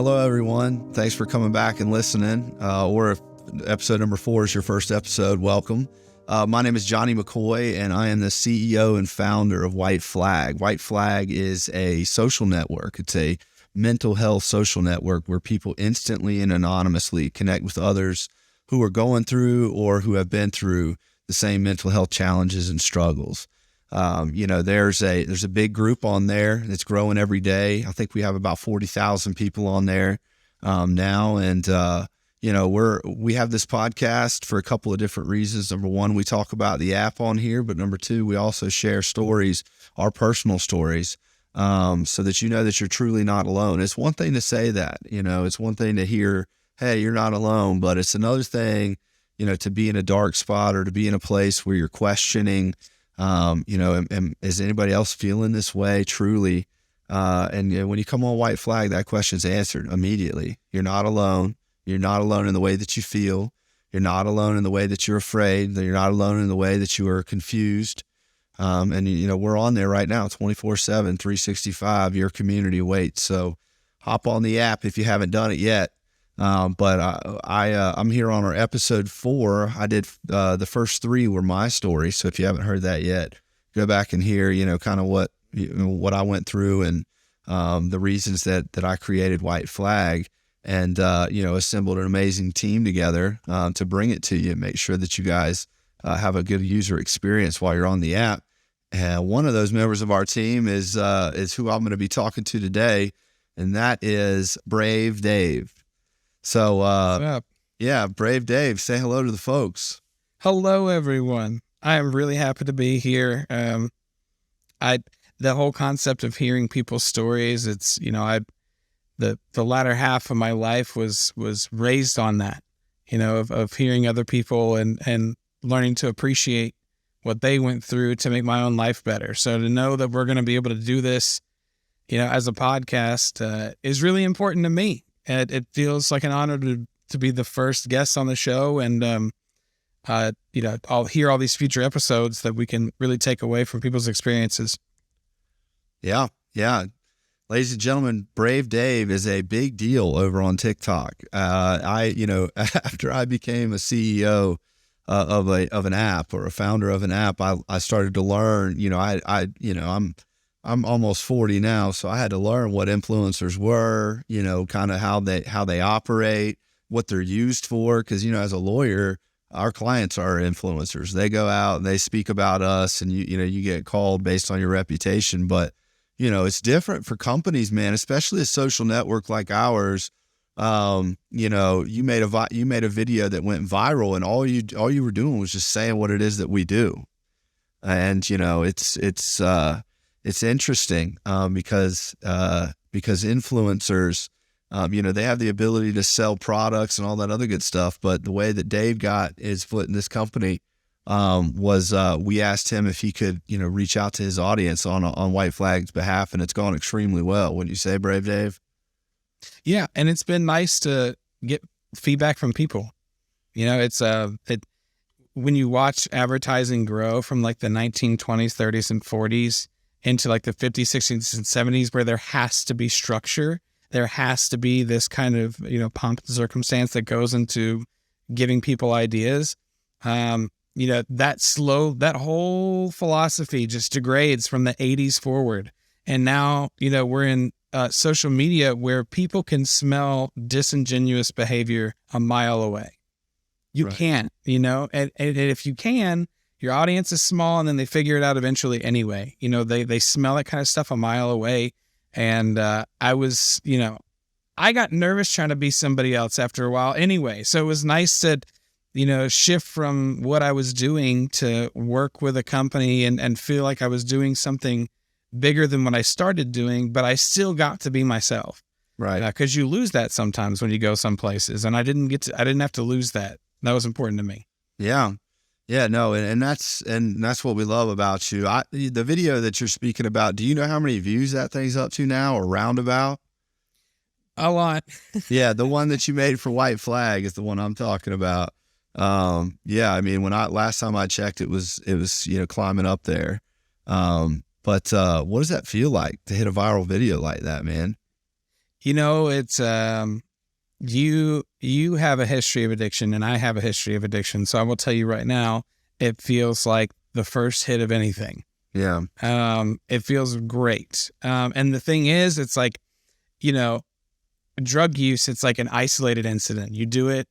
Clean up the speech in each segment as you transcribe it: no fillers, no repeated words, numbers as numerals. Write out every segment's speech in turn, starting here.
Hello, everyone. Thanks for coming back and listening. Or if episode number 4 is your first episode, welcome. My name is Jonny McCoy, and I am the CEO and founder of WhiteFlag. WhiteFlag is a social network. It's a mental health social network where people instantly and anonymously connect with others who are going through or who have been through the same mental health challenges and struggles. There's a big group on there that's growing every day. I think we have about 40,000 people on there now. And, we have this podcast for a couple of different reasons. Number one, we talk about the app on here, but number two, we also share stories, our personal stories, so that you know that you're truly not alone. It's one thing to say that, it's one thing to hear, hey, you're not alone, but it's another thing, to be in a dark spot or to be in a place where you're questioning, and is anybody else feeling this way truly? And when you come on WhiteFlag, that question's answered immediately. You're not alone. You're not alone in the way that you feel. You're not alone in the way that you're afraid. You're not alone in the way that you are confused. We're on there right now, 24/7, 365. Your community waits. So hop on the app if you haven't done it yet. I'm here on our episode 4. I did the first 3 were my story. So if you haven't heard that yet, go back and hear, kind of what I went through and the reasons that I created WhiteFlag and assembled an amazing team together to bring it to you and make sure that you guys have a good user experience while you're on the app. And one of those members of our team is who I'm going to be talking to today, and that is Brave Dave. So, Brave Dave, say hello to the folks. Hello, everyone. I am really happy to be here. The whole concept of hearing people's stories, it's, the latter half of my life was raised on that, of hearing other people and learning to appreciate what they went through to make my own life better. So to know that we're going to be able to do this, as a podcast, is really important to me. And it feels like an honor to be the first guest on the show. And, I'll hear all these future episodes that we can really take away from people's experiences. Yeah. Ladies and gentlemen, Brave Dave is a big deal over on TikTok. After I became a CEO of an app or a founder of an app, I started to learn, I'm almost 40 now, so I had to learn what influencers were, kind of how they operate, what they're used for. Because, as a lawyer, our clients are influencers. They go out and they speak about us, and you get called based on your reputation. But it's different for companies, man, especially a social network like ours. You made a video that went viral, and all you were doing was just saying what it is that we do, and it's interesting because influencers, they have the ability to sell products and all that other good stuff. But the way that Dave got his foot in this company was we asked him if he could, reach out to his audience on WhiteFlag's behalf, and it's gone extremely well. Wouldn't you say, Brave Dave? Yeah, and it's been nice to get feedback from people. When you watch advertising grow from like the 1920s, 30s, and 40s into like the 50s, 60s, and 70s, where there has to be structure, there has to be this kind of, pomp and circumstance that goes into giving people ideas. That whole philosophy just degrades from the 80s forward. And now, we're in social media where people can smell disingenuous behavior a mile away. You Right. can't, and if you can, your audience is small, and then they figure it out eventually anyway. They smell that kind of stuff a mile away. And I got nervous trying to be somebody else after a while anyway. So it was nice to, shift from what I was doing to work with a company and feel like I was doing something bigger than what I started doing, but I still got to be myself. Right. Because you lose that sometimes when you go some places, and I didn't have to lose that. That was important to me. Yeah. Yeah, no, and that's what we love about you. The video that you're speaking about, do you know how many views that thing's up to now, or roundabout? A lot. Yeah, the one that you made for WhiteFlag is the one I'm talking about. Last time I checked, it was climbing up there. But what does that feel like to hit a viral video like that, man? It's you have a history of addiction and I have a history of addiction. So I will tell you right now, it feels like the first hit of anything. Yeah. It feels great. And the thing is, it's like, drug use, it's like an isolated incident. You do it,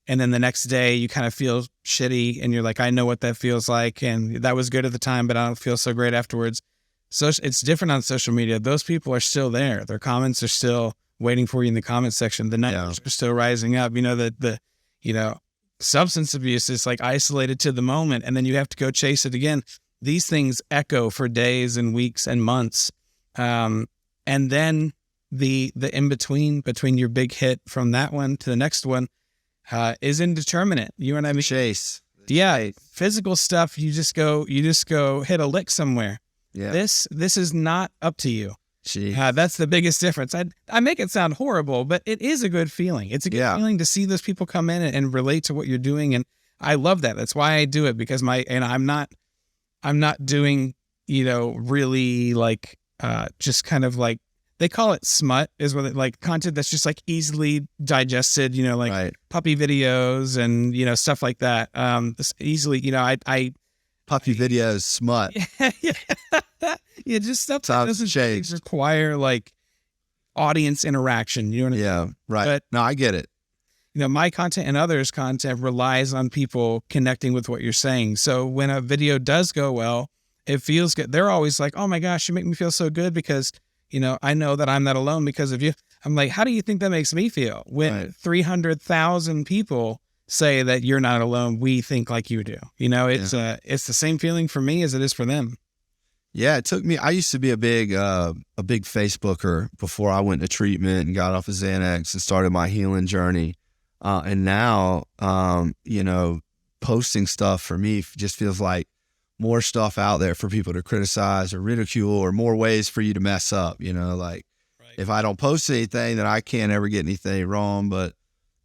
and then the next day you kind of feel shitty and you're like, I know what that feels like. And that was good at the time, but I don't feel so great afterwards. So it's different on social media. Those people are still there. Their comments are still waiting for you in the comment section. The numbers are still rising up. Substance abuse is like isolated to the moment, and then you have to go chase it again. These things echo for days and weeks and months. And then the between your big hit from that one to the next one is indeterminate. You know what I mean? Chase. Yeah. Physical stuff, you just go hit a lick somewhere. Yeah. This is not up to you. Gee. That's the biggest difference. I make it sound horrible, but it is a good feeling. It's a good feeling to see those people come in and relate to what you're doing. And I love that. That's why I do it, because I'm not doing, really like, just kind of like, they call it smut, is what like content that's just like easily digested, puppy videos and, stuff like that. Easily, puppy videos, smut. Yeah, just stuff that doesn't require like audience interaction. You know what I mean? Yeah, right. But, no, I get it. My content and others' content relies on people connecting with what you're saying. So when a video does go well, it feels good. They're always like, oh my gosh, you make me feel so good because, I know that I'm not alone because of you. I'm like, how do you think that makes me feel when 300,000 people say that you're not alone? We think like you do. It's the same feeling for me as it is for them. Yeah, it took me. I used to be a big Facebooker before I went to treatment and got off of Xanax and started my healing journey. And now, posting stuff for me just feels like more stuff out there for people to criticize or ridicule, or more ways for you to mess up. If I don't post anything, then I can't ever get anything wrong. But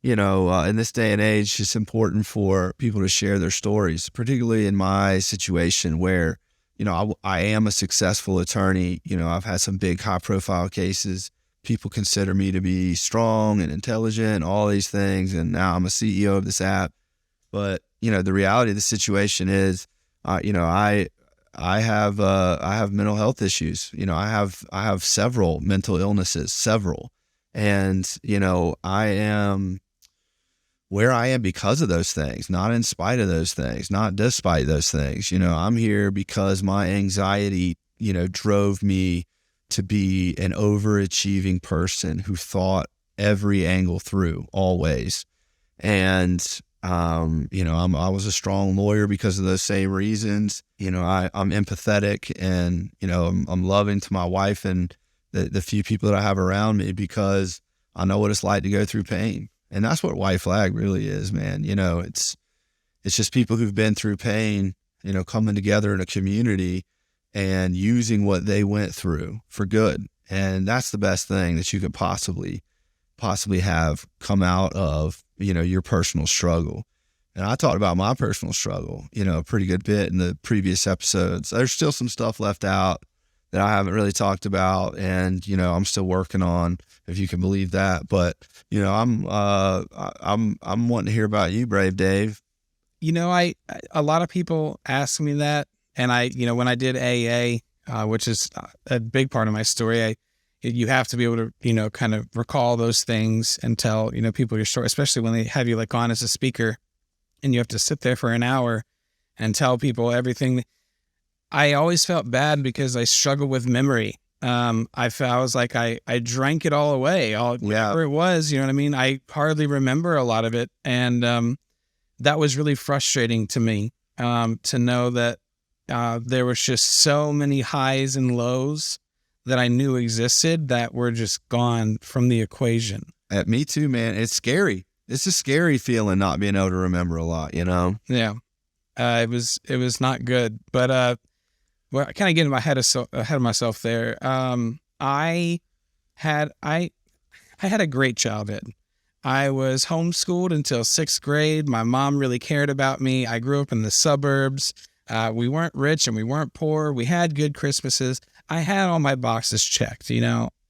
in this day and age, it's important for people to share their stories, particularly in my situation where, I am a successful attorney. I've had some big high profile cases. People consider me to be strong and intelligent, all these things. And now I'm a CEO of this app. But, the reality of the situation is, I have mental health issues. I have several mental illnesses, and, I am where I am because of those things, not in spite of those things, not despite those things. I'm here because my anxiety, drove me to be an overachieving person who thought every angle through always. And, I was a strong lawyer because of those same reasons. I'm empathetic and, I'm loving to my wife and the few people that I have around me because I know what it's like to go through pain. And that's what WhiteFlag really is, man. It's just people who've been through pain, coming together in a community and using what they went through for good. And that's the best thing that you could possibly have come out of, your personal struggle. And I talked about my personal struggle, a pretty good bit in the previous episodes. There's still some stuff left out that I haven't really talked about, and I'm still working on, if you can believe that. But I'm wanting to hear about you, Brave Dave. A lot of people ask me that, and when I did AA, which is a big part of my story, you have to be able to kind of recall those things and tell people your story, especially when they have you like on as a speaker, and you have to sit there for an hour and tell people everything. I always felt bad because I struggled with memory. I was like, I drank it all away, whatever it was, you know what I mean? I hardly remember a lot of it. And that was really frustrating to me, to know that there was just so many highs and lows that I knew existed that were just gone from the equation. Me too, man. It's scary. It's a scary feeling not being able to remember a lot, Yeah. It was not good, but I kind of get in my head ahead of myself there. I had a great childhood. I was homeschooled until 6th grade. My mom really cared about me. I grew up in the suburbs. We weren't rich and we weren't poor. We had good Christmases. I had all my boxes checked,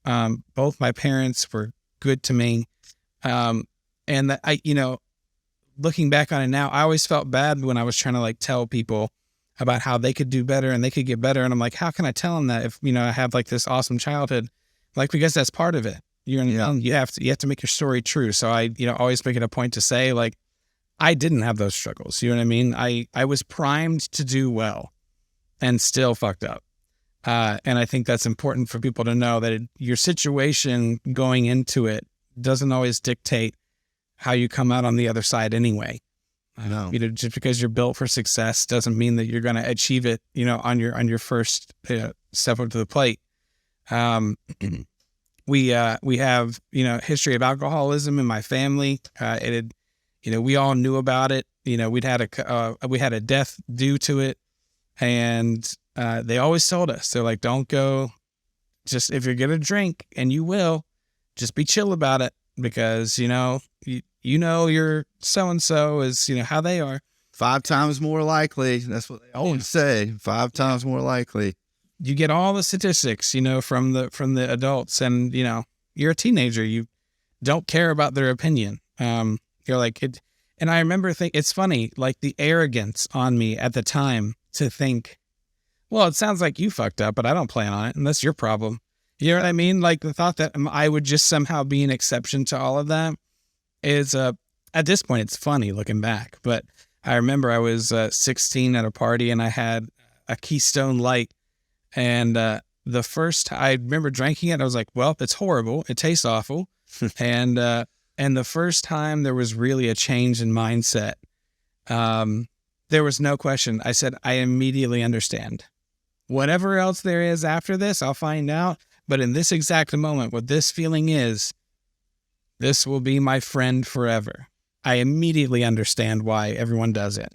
Both my parents were good to me. And that looking back on it now, I always felt bad when I was trying to like tell people about how they could do better and they could get better. And I'm like, how can I tell them that if, I have like this awesome childhood, like, because that's part of it. You have to make your story true. So I, always make it a point to say like, I didn't have those struggles. You know what I mean? I was primed to do well and still fucked up. And I think that's important for people to know that your situation going into it doesn't always dictate how you come out on the other side anyway. I know. Just because you're built for success doesn't mean that you're going to achieve it, on your first step up to the plate. We have, history of alcoholism in my family. We all knew about it. We had a death due to it. And they always told us, they're like, don't go, just if you're going to drink, and you will, just be chill about it, because, your so-and-so is, how they are. 5 times more likely. That's what they always say. 5 times more likely. You get all the statistics, from the adults, and, you're a teenager. You don't care about their opinion. You're like it. And I remember it's funny, like the arrogance on me at the time to think, well, it sounds like you fucked up, but I don't plan on it, and that's your problem. You know what I mean? Like the thought that I would just somehow be an exception to all of that is, at this point, it's funny looking back. But I remember I was 16 at a party, and I had a Keystone Light. And I remember drinking it. I was like, well, it's horrible. It tastes awful. And the first time there was really a change in mindset, there was no question. I said, I immediately understand. Whatever else there is after this, I'll find out. But in this exact moment, what this feeling is, this will be my friend forever. I immediately understand why everyone does it.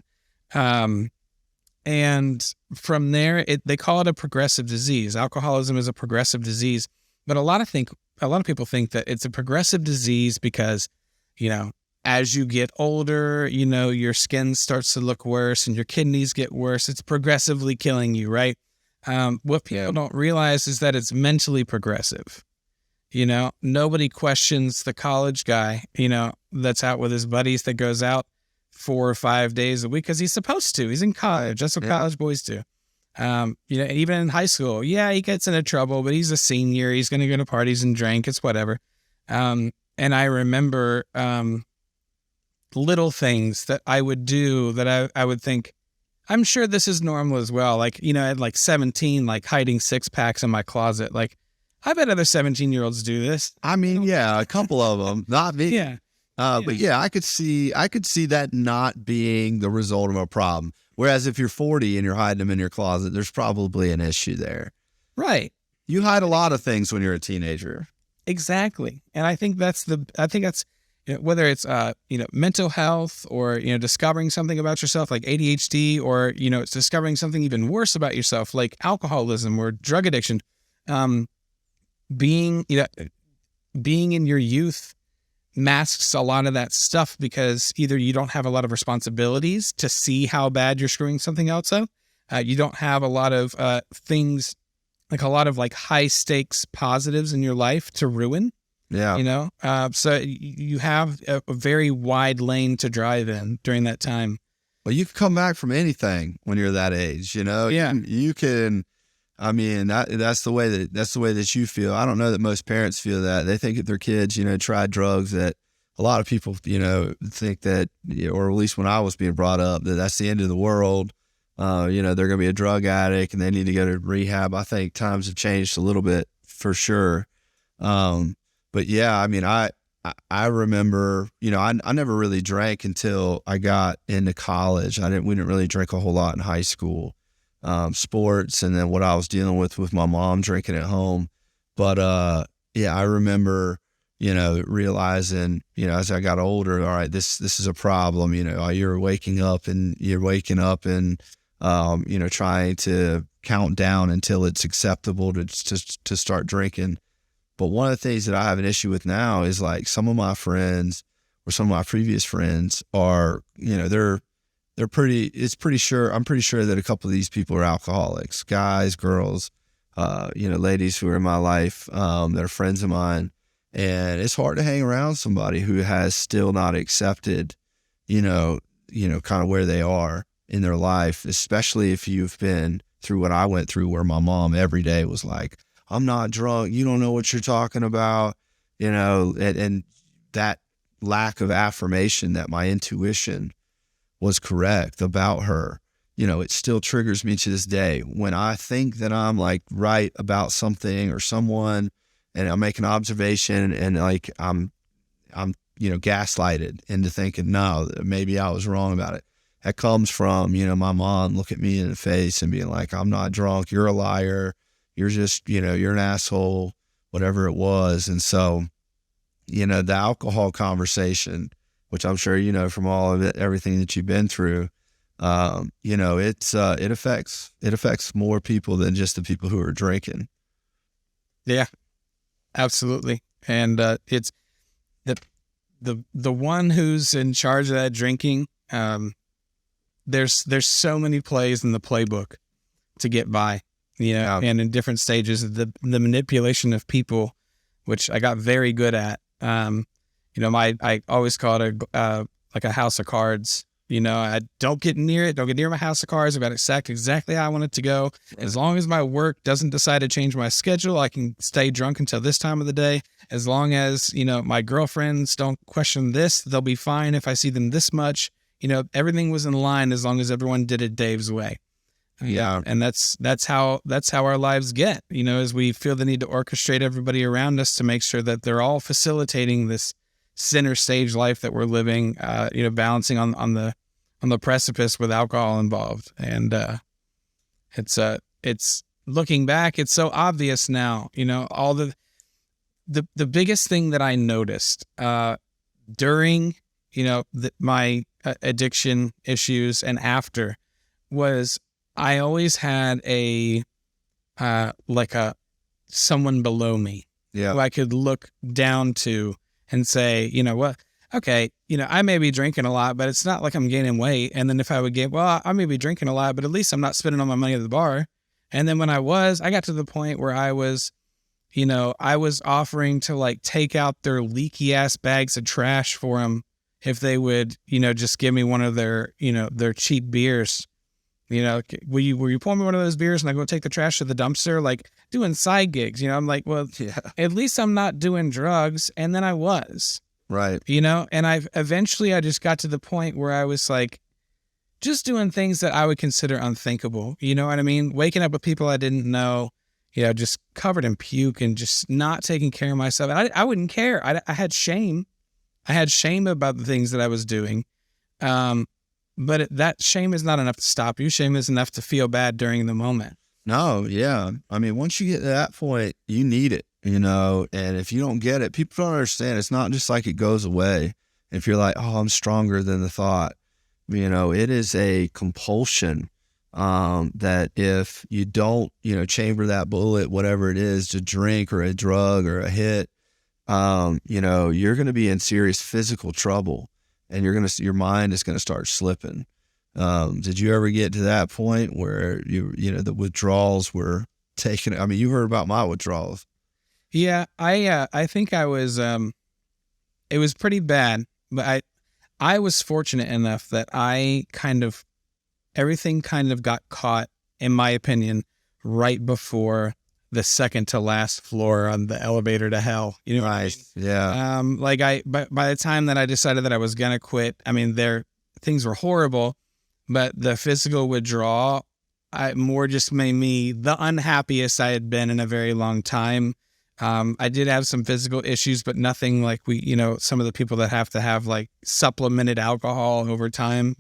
And from there, they call it a progressive disease. Alcoholism is a progressive disease. But a lot of people think that it's a progressive disease because, as you get older, your skin starts to look worse and your kidneys get worse. It's progressively killing you, right? What people don't realize is that it's mentally progressive. Nobody questions the college guy, that's out with his buddies, that goes out 4 or 5 days a week because he's supposed to. He's in college. That's what college boys do. Even in high school, he gets into trouble, but he's a senior. He's going to go to parties and drink. It's whatever. And I remember little things that I would do that I would think, I'm sure this is normal as well. Like, at like 17, like hiding 6-packs in my closet. Like, I bet other 17-year-olds do this. I mean, a couple of them, not me. But I could see that not being the result of a problem. Whereas if you're 40 and you're hiding them in your closet, there's probably an issue there. Right. You hide a lot of things when you're a teenager. Exactly. And I think that's whether it's, mental health or, discovering something about yourself like ADHD, or, it's discovering something even worse about yourself like alcoholism or drug addiction. Being in your youth masks a lot of that stuff because either you don't have a lot of responsibilities to see how bad you're screwing something else up. You don't have a lot of things, like a lot of like high stakes positives in your life to ruin. Yeah. So you have a very wide lane to drive in during that time. Well, you can come back from anything when you're that age, Yeah. You can, I mean, that's the way that you feel. I don't know that most parents feel that. They think if their kids, tried drugs, that a lot of people, think that, or at least when I was being brought up, that that's the end of the world. They're going to be a drug addict and they need to go to rehab. I think times have changed a little bit for sure. But yeah, I mean, I remember, I never really drank until I got into college. We didn't really drink a whole lot in high school, sports, and then what I was dealing with my mom drinking at home. But, I remember, realizing, as I got older, all right, this is a problem. You're waking up and trying to count down until it's acceptable to start drinking. But one of the things that I have an issue with now is like some of my friends or some of my previous friends are, I'm pretty sure that a couple of these people are alcoholics, guys, girls, ladies who are in my life, that are friends of mine. And it's hard to hang around somebody who has still not accepted, kind of where they are in their life, especially if you've been through what I went through, where my mom every day was like, I'm not drunk. You don't know what you're talking about, and that lack of affirmation that my intuition was correct about her, it still triggers me to this day. When I think that I'm like right about something or someone, and I make an observation and like I'm gaslighted into thinking, no, maybe I was wrong about it. That comes from, my mom look at me in the face and being like, I'm not drunk. You're a liar. You're just, you're an asshole, whatever it was. And so, the alcohol conversation, which I'm sure, from all of it, everything that you've been through, it affects more people than just the people who are drinking. Yeah, absolutely. And it's the one who's in charge of that drinking. There's so many plays in the playbook to get by, and in different stages, the manipulation of people, which I got very good at. I always call it like a house of cards. I don't get near it. Don't get near my house of cards. I've got it exactly how I want it to go. As long as my work doesn't decide to change my schedule, I can stay drunk until this time of the day. As long as, my girlfriends don't question this, they'll be fine if I see them this much. Everything was in line as long as everyone did it Dave's way. Yeah. And that's how our lives get, as we feel the need to orchestrate everybody around us to make sure that they're all facilitating this center stage life that we're living, balancing on the precipice with alcohol involved. And it's looking back, it's so obvious now, all the biggest thing that I noticed during, my addiction issues and after was I always had someone below me who I could look down to and say, what? Okay, I may be drinking a lot, but it's not like I'm gaining weight. And then if I would I may be drinking a lot, but at least I'm not spending all my money at the bar. And then when I got to the point where I was offering to like take out their leaky ass bags of trash for them if they would, just give me one of their cheap beers. Will you pour me one of those beers and I go take the trash to the dumpster? Like doing side gigs, I'm like, well, at least I'm not doing drugs. And then I was. Right. And I just got to the point where I was like, just doing things that I would consider unthinkable. You know what I mean? Waking up with people I didn't know, just covered in puke and just not taking care of myself. And I wouldn't care. I had shame. I had shame about the things that I was doing. But that shame is not enough to stop you. Shame is enough to feel bad during the moment. No, yeah. I mean, once you get to that point, you need it, and if you don't get it, people don't understand. It's not just like it goes away. If you're like, oh, I'm stronger than the thought, it is a compulsion that if you don't, chamber that bullet, whatever it is, to drink or a drug or a hit, you're going to be in serious physical trouble and your mind is going to start slipping. Did you ever get to that point where the withdrawals were taken? I mean, you heard about my withdrawals. Yeah, I think I was, it was pretty bad, but I was fortunate enough that everything kind of got caught, in my opinion, right before the second to last floor on the elevator to hell. You know what I mean? Yeah. By the time that I decided that I was going to quit, I mean, things were horrible, but the physical withdrawal, more just made me the unhappiest I had been in a very long time. I did have some physical issues, but nothing like some of the people that have to have like supplemented alcohol over time.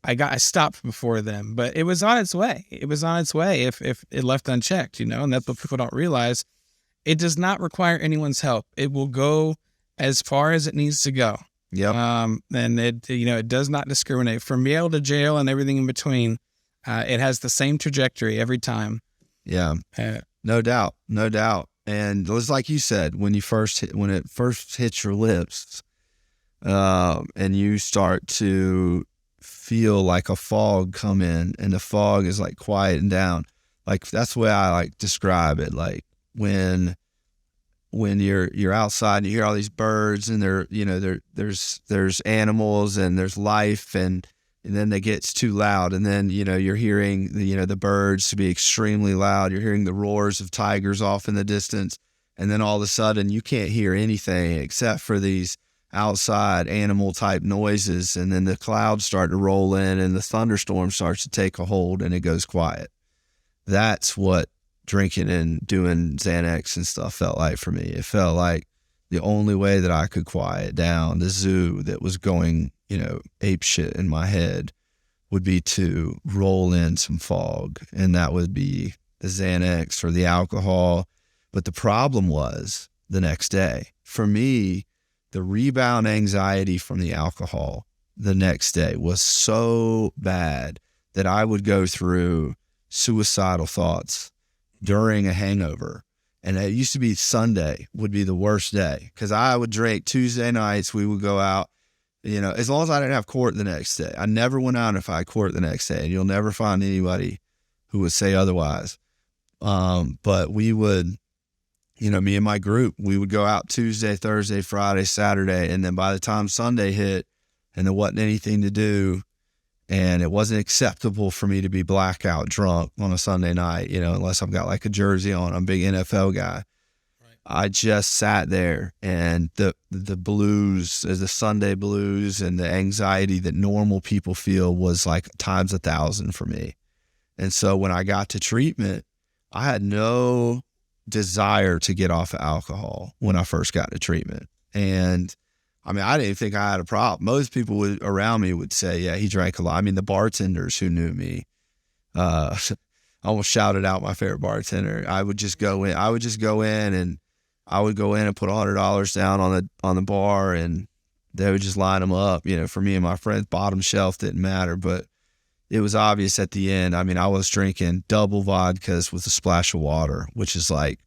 I stopped before them, but it was on its way. It was on its way if it left unchecked, and that's what people don't realize. It does not require anyone's help. It will go as far as it needs to go. Yep. And it does not discriminate from jail to jail and everything in between. It has the same trajectory every time. Yeah. No doubt. And it was like you said, when it first hits your lips, and you start to feel like a fog come in, and the fog is like quieting down. like that's the way I like describe it. Like when you're outside and you hear all these birds and there's animals and there's life and then it gets too loud and then you're hearing the birds to be extremely loud. You're hearing the roars of tigers off in the distance, and then all of a sudden you can't hear anything except for these outside animal type noises, and then the clouds start to roll in and the thunderstorm starts to take a hold and it goes quiet. That's what drinking and doing Xanax and stuff felt like for me. It felt like the only way that I could quiet down the zoo that was going, ape shit in my head would be to roll in some fog, and that would be the Xanax or the alcohol. But the problem was the next day. For me, the rebound anxiety from the alcohol the next day was so bad that I would go through suicidal thoughts during a hangover. And it used to be Sunday would be the worst day because I would drink Tuesday nights. We would go out, as long as I didn't have court the next day. I never went out if I had court the next day, and you'll never find anybody who would say otherwise. But we would, me and my group, we would go out Tuesday, Thursday, Friday, Saturday. And then by the time Sunday hit and there wasn't anything to do, and it wasn't acceptable for me to be blackout drunk on a Sunday night, unless I've got like a jersey on. I'm a big NFL guy. Right. I just sat there, and the blues, the Sunday blues and the anxiety that normal people feel was like times 1,000 for me. And so when I got to treatment, I had no desire to get off of alcohol when I first got to treatment. And I mean, I didn't think I had a problem. Most people around me would say, yeah, he drank a lot. I mean, the bartenders who knew me, I almost shouted out my favorite bartender. I would just go in and I would go in and put $100 down on the bar, and they would just line them up. For me and my friends, bottom shelf didn't matter, but it was obvious at the end. I mean, I was drinking double vodkas with a splash of water, which is like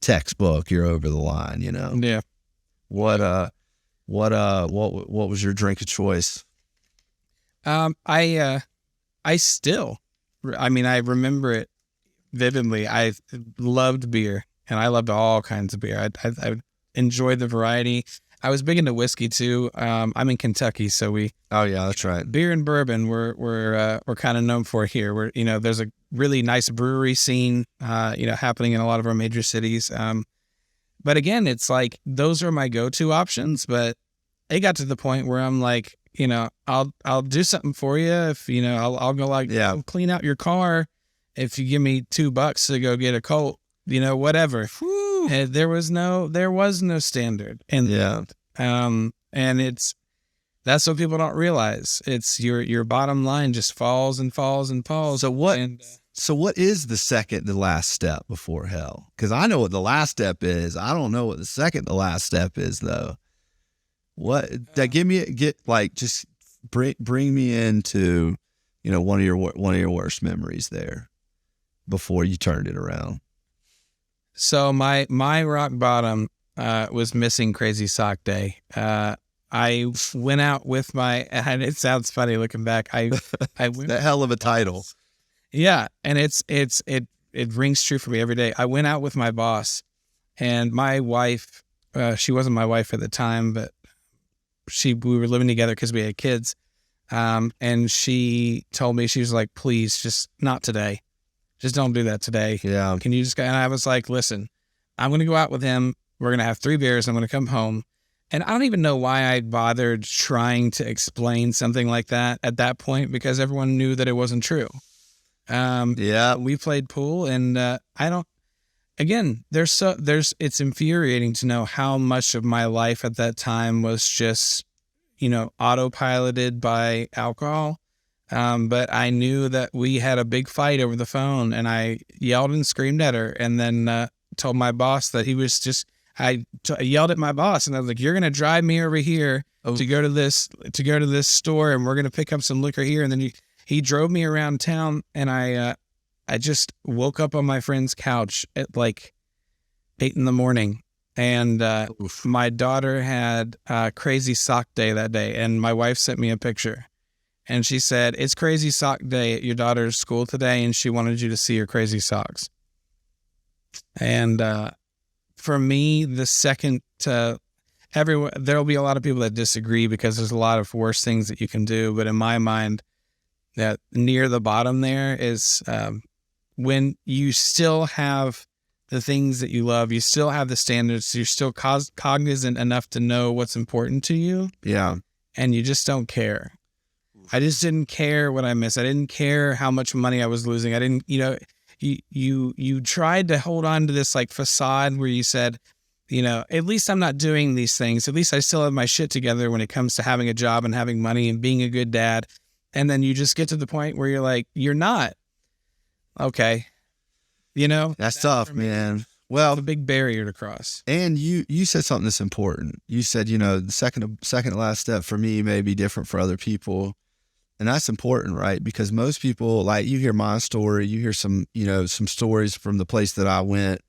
textbook. You're over the line, Yeah. What was your drink of choice? I remember it vividly. I loved beer, and I loved all kinds of beer. I enjoyed the variety. I was big into whiskey too. I'm in Kentucky, so oh yeah, that's right. Beer and bourbon we're kind of known for here. There's a really nice brewery scene, happening in a lot of our major cities. But again, it's like those are my go-to options. But it got to the point where I'm like, I'll do something for you if I'll go I'll clean out your car if you give me $2 to go get a Colt, whatever. And there was no standard, and and that's what people don't realize. It's your bottom line just falls and falls and falls. So what is the second to last step before hell? Because I know what the last step is. I don't know what the second to last step is though. What that just bring me into one of your worst memories there before you turned it around. So my rock bottom was missing Crazy Sock Day. I went out with and it sounds funny looking back. I went that hell of a title. Yeah, and it rings true for me every day. I went out with my boss, and my wife. She wasn't my wife at the time, but we were living together because we had kids. And she told me, she was like, "Please, just not today. Just don't do that today. Yeah. Can you just go?" And I was like, "Listen, I'm going to go out with him. We're going to have 3 beers. I'm going to come home." And I don't even know why I bothered trying to explain something like that at that point, because everyone knew that it wasn't true. We played pool, and it's infuriating to know how much of my life at that time was just, autopiloted by alcohol. But I knew that we had a big fight over the phone, and I yelled and screamed at her, and then told my boss that he was just. I yelled at my boss, and I was like, "You're going to drive me over here to go to this store, and we're going to pick up some liquor here." And then he drove me around town, and I just woke up on my friend's couch at like 8 a.m. And my daughter had Crazy Sock Day that day, and my wife sent me a picture. and she said, "It's crazy sock day at your daughter's school today, and she wanted you to see her crazy socks." And for me, the second there'll be a lot of people that disagree because there's a lot of worse things that you can do. But in my mind, that near the bottom there is when you still have the things that you love, you still have the standards, you're still cognizant enough to know what's important to you. Yeah. And you just don't care. I just didn't care what I missed. I didn't care how much money I was losing. I didn't, you tried to hold on to this like facade where you said, at least I'm not doing these things. At least I still have my shit together when it comes to having a job and having money and being a good dad. And then you just get to the point where you're like, you're not. Okay. That's tough, man. Well, it's a big barrier to cross. And you said something that's important. You said, the second to last step for me may be different for other people. And that's important, right? Because most people, like, you hear my story, you hear some stories from the place that I went.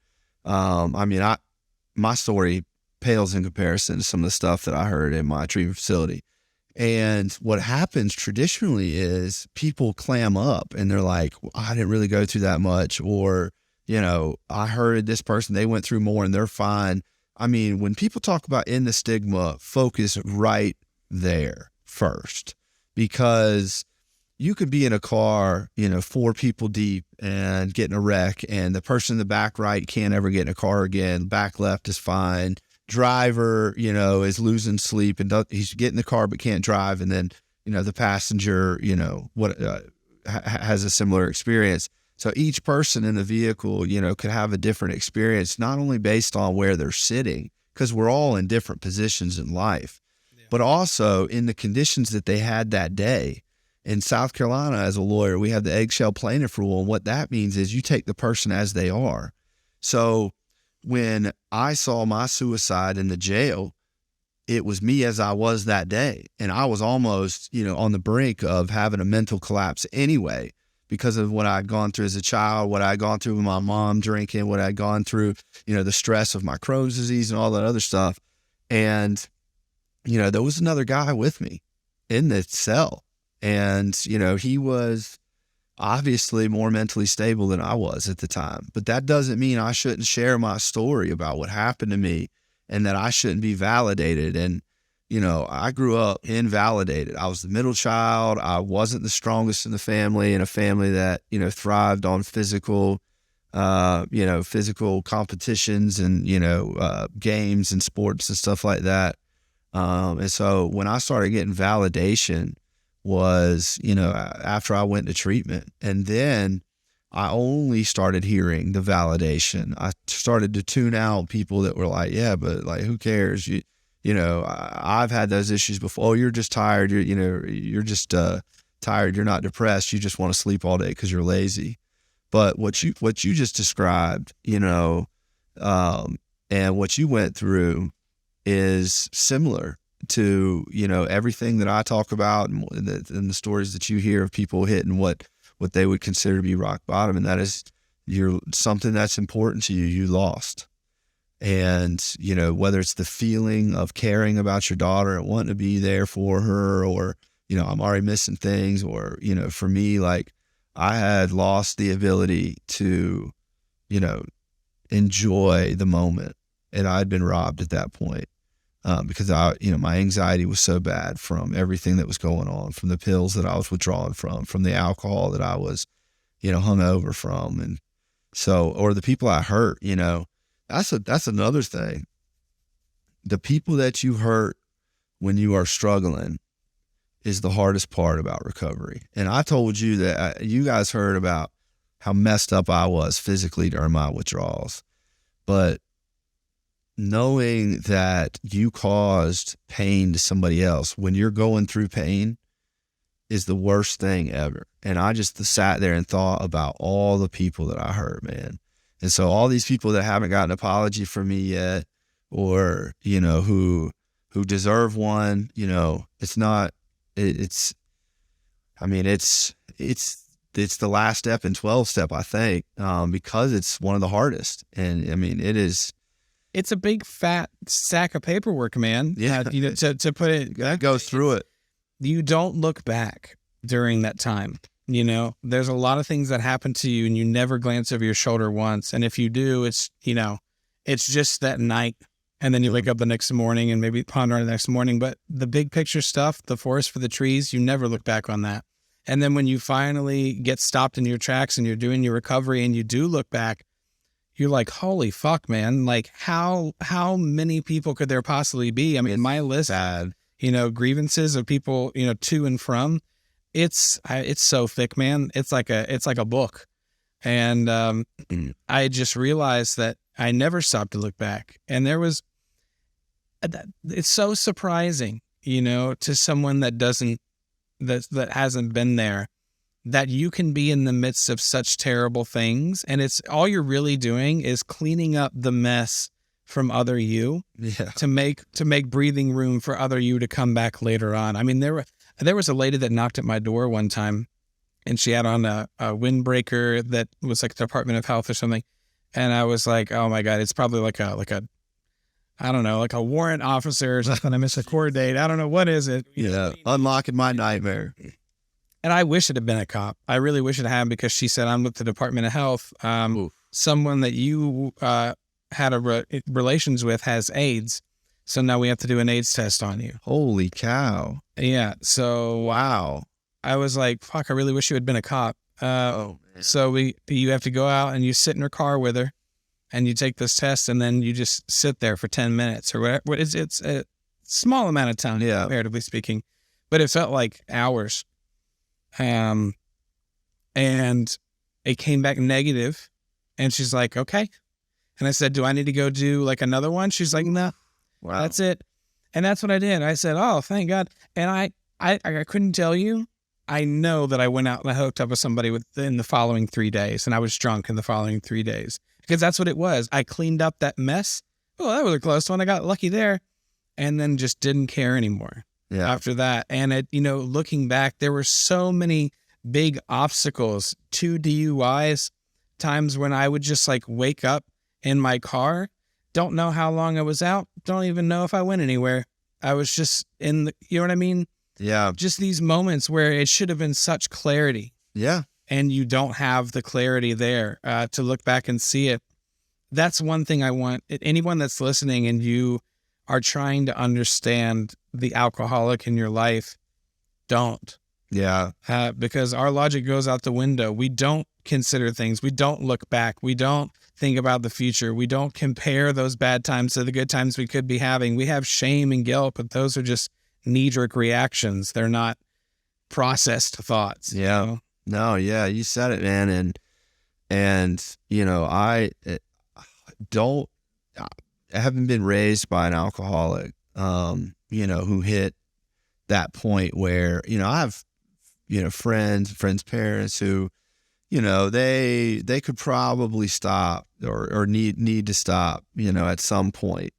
My story pales in comparison to some of the stuff that I heard in my treatment facility. And what happens traditionally is people clam up and they're like, well, I didn't really go through that much. Or, I heard this person, they went through more and they're fine. I mean, when people talk about in the stigma, focus right there first, because you could be in a car, 4 people deep and get in a wreck, and the person in the back right can't ever get in a car again. Back left is fine. Driver, is losing sleep and he's getting in the car but can't drive. And then, the passenger, has a similar experience. So each person in the vehicle, could have a different experience, not only based on where they're sitting, because we're all in different positions in life, but also in the conditions that they had that day. In South Carolina, as a lawyer, we have the eggshell plaintiff rule. And what that means is you take the person as they are. So when I saw my suicide in the jail, it was me as I was that day. And I was almost, on the brink of having a mental collapse anyway, because of what I'd gone through as a child, what I'd gone through with my mom drinking, what I'd gone through, the stress of my Crohn's disease and all that other stuff. And, there was another guy with me in the cell. And, he was obviously more mentally stable than I was at the time. But that doesn't mean I shouldn't share my story about what happened to me and that I shouldn't be validated. And, I grew up invalidated. I was the middle child. I wasn't the strongest in the family, in a family that, thrived on physical competitions and, games and sports and stuff like that. And so when I started getting validation was, after I went to treatment, and then I only started hearing the validation. I started to tune out people that were like, yeah, but like, who cares? I've had those issues before. Oh, you're just tired. You're just tired. You're not depressed. You just want to sleep all day because you're lazy. But what you just described, and what you went through is similar to, everything that I talk about and the stories that you hear of people hitting what they would consider to be rock bottom. And that is something that's important to you, you lost. And, whether it's the feeling of caring about your daughter and wanting to be there for her, or, I'm already missing things, or, for me, like, I had lost the ability to, enjoy the moment, and I'd been robbed at that point. Because my anxiety was so bad from everything that was going on, from the pills that I was withdrawing from the alcohol that I was, hungover from. And so, or the people I hurt, that's another thing. The people that you hurt when you are struggling is the hardest part about recovery. And I told you that you guys heard about how messed up I was physically during my withdrawals, but knowing that you caused pain to somebody else when you're going through pain is the worst thing ever. And I just sat there and thought about all the people that I hurt, man. And so all these people that haven't gotten an apology from me yet, or, who deserve one, it's the last step in 12 step, I think, because it's one of the hardest. And it is. It's a big fat sack of paperwork, man. Yeah. To put it. That goes through it. You don't look back. during that time. You know, there's a lot of things that happen to you and you never glance over your shoulder once. And if you do, it's, you know, it's just that night. And then you wake up the next morning and maybe ponder on the next morning. But the big picture stuff, the forest for the trees, you never look back on that. And then when you finally get stopped in your tracks and you're doing your recovery and you do look back, you're like, holy fuck, man. Like how many people could there possibly be? I mean, my list, you know, grievances of people, you know, to and from, it's so thick, man. It's like a book. And I just realized that I never stopped to look back. And it's so surprising, you know, to someone that hasn't been there, that you can be in the midst of such terrible things. And it's all you're really doing is cleaning up the mess from other you to make breathing room for other you to come back later on. I mean, there was a lady that knocked at my door one time and she had on a windbreaker that was like the Department of Health or something. And I was like, oh my God, it's probably like a I don't know, like a warrant officer or something. I missed a court date. I don't know. What is it? Yeah. Unlocking my nightmare. And I wish it had been a cop. I really wish it had, because she said, I'm with the Department of Health. Someone that you had relations with has AIDS. So now we have to do an AIDS test on you. Holy cow. Yeah. So wow. I was like, fuck, I really wish you had been a cop. So you have to go out and you sit in her car with her and you take this test and then you just sit there for 10 minutes or whatever. It's a small amount of time, comparatively speaking, but it felt like hours. And it came back negative and she's like, okay. And I said, do I need to go do like another one? She's like, no, that's it. And that's what I did. I said, oh, thank God. And I couldn't tell you. I know that I went out and I hooked up with somebody within the following 3 days, and I was drunk in the following 3 days, because that's what it was. I cleaned up that mess. Oh, that was a close one. I got lucky there, and then just didn't care anymore after that. And it, you know, looking back, there were so many big obstacles to DUIs, times when I would just like wake up in my car, don't know how long I was out, don't even know if I went anywhere. I was just in the, you know what I mean? Yeah. Just these moments where it should have been such clarity. Yeah. And you don't have the clarity there to look back and see it. That's one thing I want anyone that's listening and you are trying to understand the alcoholic in your life, don't. Yeah. Because our logic goes out the window. We don't consider things. We don't look back. We don't think about the future. We don't compare those bad times to the good times we could be having. We have shame and guilt, but those are just knee-jerk reactions. They're not processed thoughts. Yeah. You know? No, yeah, you said it, man. And you know, I haven't been raised by an alcoholic, you know, who hit that point where, you know, I have, you know, friends' parents who, you know, they could probably stop or need to stop, you know, at some point.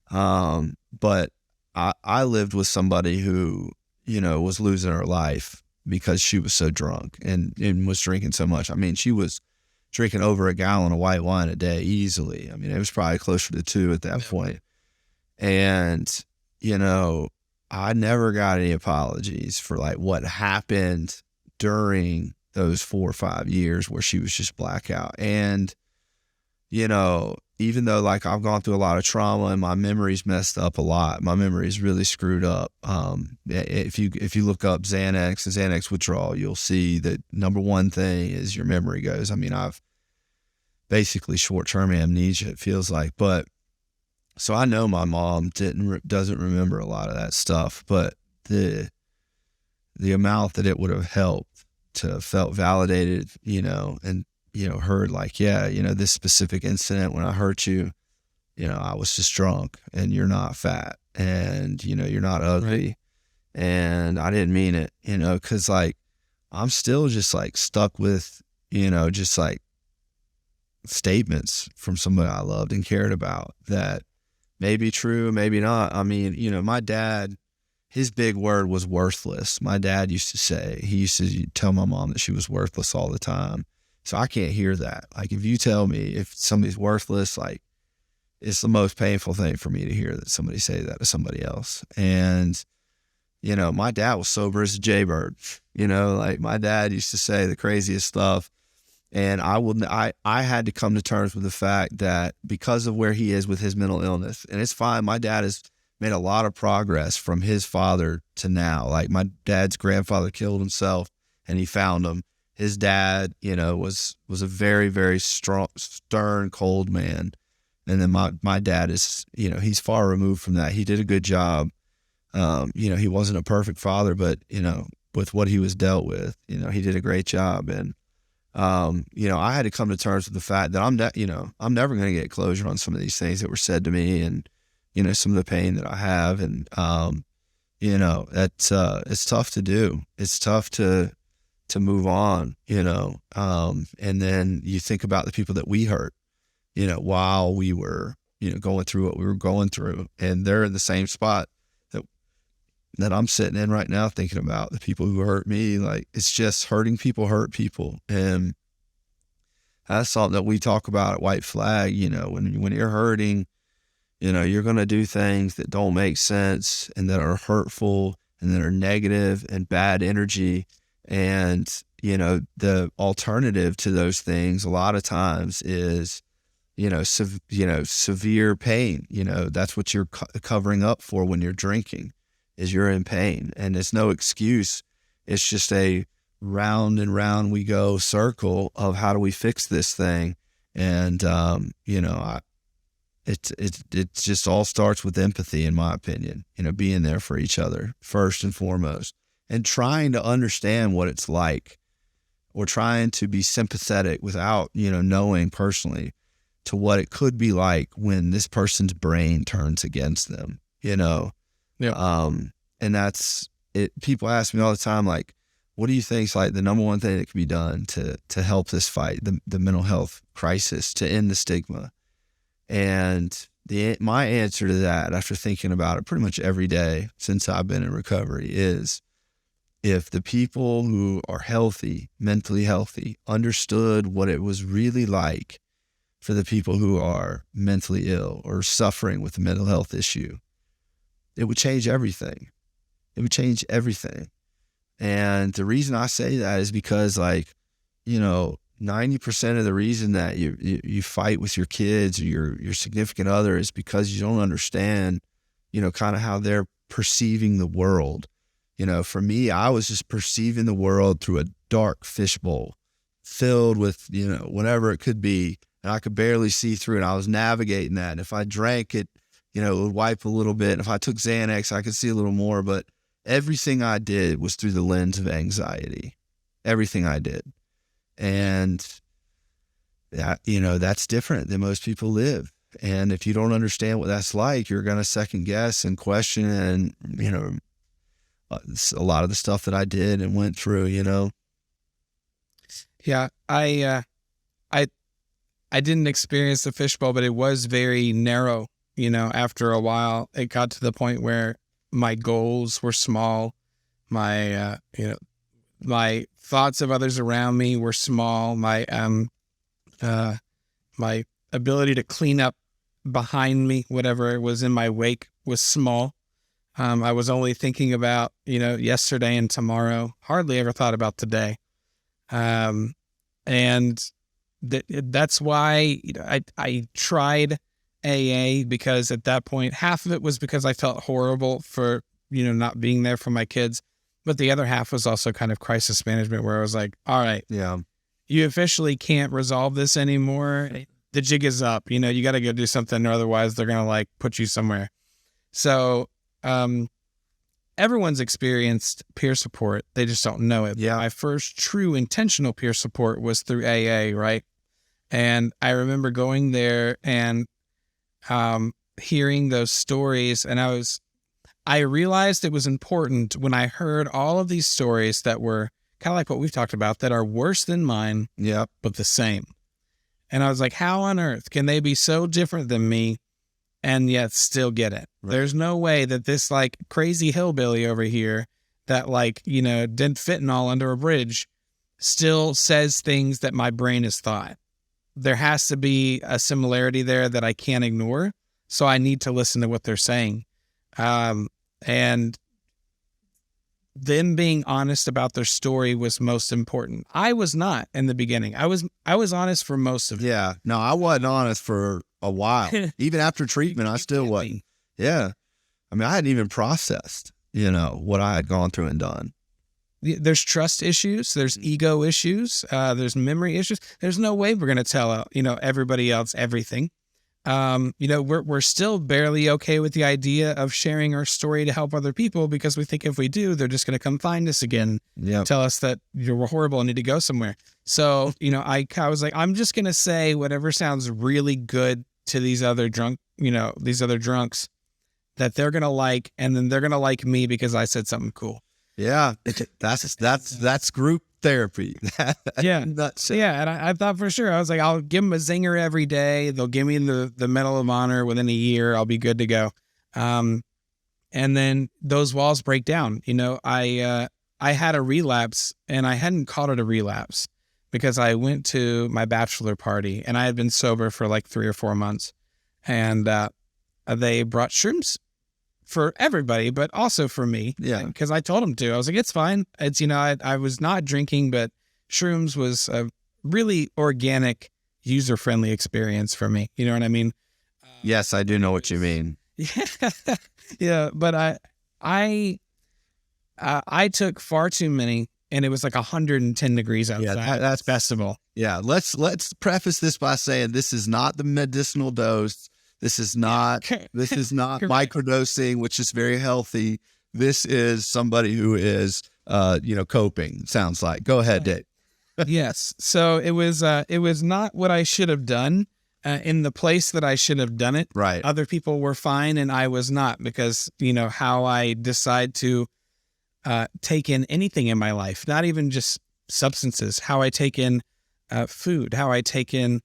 But I lived with somebody who, you know, was losing her life because she was so drunk and was drinking so much. I mean, she was drinking over a gallon of white wine a day easily. I mean, it was probably closer to 2 at that point. And, you know, I never got any apologies for like what happened during those 4 or 5 years where she was just blackout. And, you know, even though like I've gone through a lot of trauma and my memory's messed up a lot, my memory's really screwed up. If you look up Xanax and Xanax withdrawal, you'll see that number one thing is your memory goes. I mean, I've basically short-term amnesia, it feels like, but so I know my mom doesn't remember a lot of that stuff, but the amount that it would have helped to have felt validated, you know, and, you know, heard like, yeah, you know, this specific incident when I hurt you, you know, I was just drunk and you're not fat and, you know, you're not ugly. Right. And I didn't mean it, you know, cause like, I'm still just like stuck with, you know, just like statements from somebody I loved and cared about that may be true, maybe not. I mean, you know, my dad, his big word was worthless. My dad used to say, he used to tell my mom that she was worthless all the time. So I can't hear that. Like if you tell me if somebody's worthless, like it's the most painful thing for me to hear that somebody say that to somebody else. And My dad was sober as a jaybird. Like my dad used to say the craziest stuff. And I had to come to terms with the fact that because of where he is with his mental illness, and it's fine. My dad has made a lot of progress from his father to now. Like my dad's grandfather killed himself and he found him. His dad, was a very, very strong, stern, cold man. And then my dad is, he's far removed from that. He did a good job. He wasn't a perfect father, but, with what he was dealt with, he did a great job. And, I had to come to terms with the fact that I'm never going to get closure on some of these things that were said to me and, some of the pain that I have. And, it's tough to do. It's tough to move on, and then you think about the people that we hurt, while we were, going through what we were going through, and they're in the same spot that I'm sitting in right now, thinking about the people who hurt me. Like, it's just hurting people hurt people. And that's something that we talk about at White Flag, when you're hurting, you're going to do things that don't make sense and that are hurtful and that are negative and bad energy. And, the alternative to those things a lot of times is, severe pain. That's what you're covering up for when you're drinking, is you're in pain. And it's no excuse. It's just a round and round we go circle of how do we fix this thing. And, it just all starts with empathy, in my opinion, being there for each other first and foremost, and trying to understand what it's like, or trying to be sympathetic without, knowing personally to what it could be like when this person's brain turns against them, Yeah. And that's it. People ask me all the time, like, what do you think is like the number one thing that can be done to help this fight, the mental health crisis, to end the stigma? And my answer to that, after thinking about it pretty much every day since I've been in recovery, is if the people who are healthy, mentally healthy, understood what it was really like for the people who are mentally ill or suffering with a mental health issue, it would change everything. It would change everything. And the reason I say that is because, 90% of the reason that you fight with your kids or your significant other is because you don't understand, kind of how they're perceiving the world. For me, I was just perceiving the world through a dark fishbowl filled with, whatever it could be. And I could barely see through it. I was navigating that. And if I drank it, it would wipe a little bit. And if I took Xanax, I could see a little more. But everything I did was through the lens of anxiety. Everything I did. And that, that's different than most people live. And if you don't understand what that's like, you're going to second guess and question and, a lot of the stuff that I did and went through, Yeah, I didn't experience the fishbowl, but it was very narrow. After a while, it got to the point where my goals were small. My, my thoughts of others around me were small. My ability to clean up behind me, whatever was in my wake, was small. I was only thinking about, yesterday and tomorrow, hardly ever thought about today. And that's why I tried AA, because at that point, half of it was because I felt horrible for, not being there for my kids. But the other half was also kind of crisis management, where I was like, all right, yeah, you officially can't resolve this anymore. The jig is up, you got to go do something, or otherwise they're going to put you somewhere. So, everyone's experienced peer support. They just don't know it. Yeah. My first true intentional peer support was through AA, right? And I remember going there and hearing those stories, and I realized it was important when I heard all of these stories that were kind of like what we've talked about, that are worse than mine, yeah, but the same. And I was like, how on earth can they be so different than me and yet still get it? Right. There's no way that this crazy hillbilly over here that didn't fentanyl under a bridge still says things that my brain has thought. There has to be a similarity there that I can't ignore. So I need to listen to what they're saying. And them being honest about their story was most important. I was not in the beginning. I was honest for most of it. Yeah. No, I wasn't honest for a while. Even after treatment, I still wasn't. Yeah. I mean, I hadn't even processed, what I had gone through and done. There's trust issues. There's ego issues. There's memory issues. There's no way we're going to tell, everybody else everything. We're still barely okay with the idea of sharing our story to help other people because we think if we do, they're just going to come find us again, tell us that we're horrible and need to go somewhere. So, I was like, I'm just going to say whatever sounds really good to these other drunks that they're going to like, and then they're going to like me because I said something cool. Yeah. That's group therapy. Yeah. Nuts. Yeah. And I thought for sure, I was like, I'll give them a zinger every day. They'll give me the Medal of Honor within a year. I'll be good to go. And then those walls break down. I had a relapse and I hadn't called it a relapse because I went to my bachelor party and I had been sober for like 3 or 4 months. And they brought shrooms for everybody, but also for me. Yeah. Because I told them to. I was like, it's fine. It's, I was not drinking, but shrooms was a really organic, user-friendly experience for me. You know what I mean? Yes, I do know what you mean. Yeah. Yeah. But I took far too many and it was like 110 degrees outside. Yeah, that's festival. Yeah. Let's preface this by saying this is not the medicinal dose. This is not microdosing, which is very healthy. This is somebody who is, coping. Sounds like. Go ahead, Dave. Yes. So it was not what I should have done in the place that I should have done it. Right. Other people were fine and I was not because, how I decide to take in anything in my life, not even just substances, how I take in food, how I take in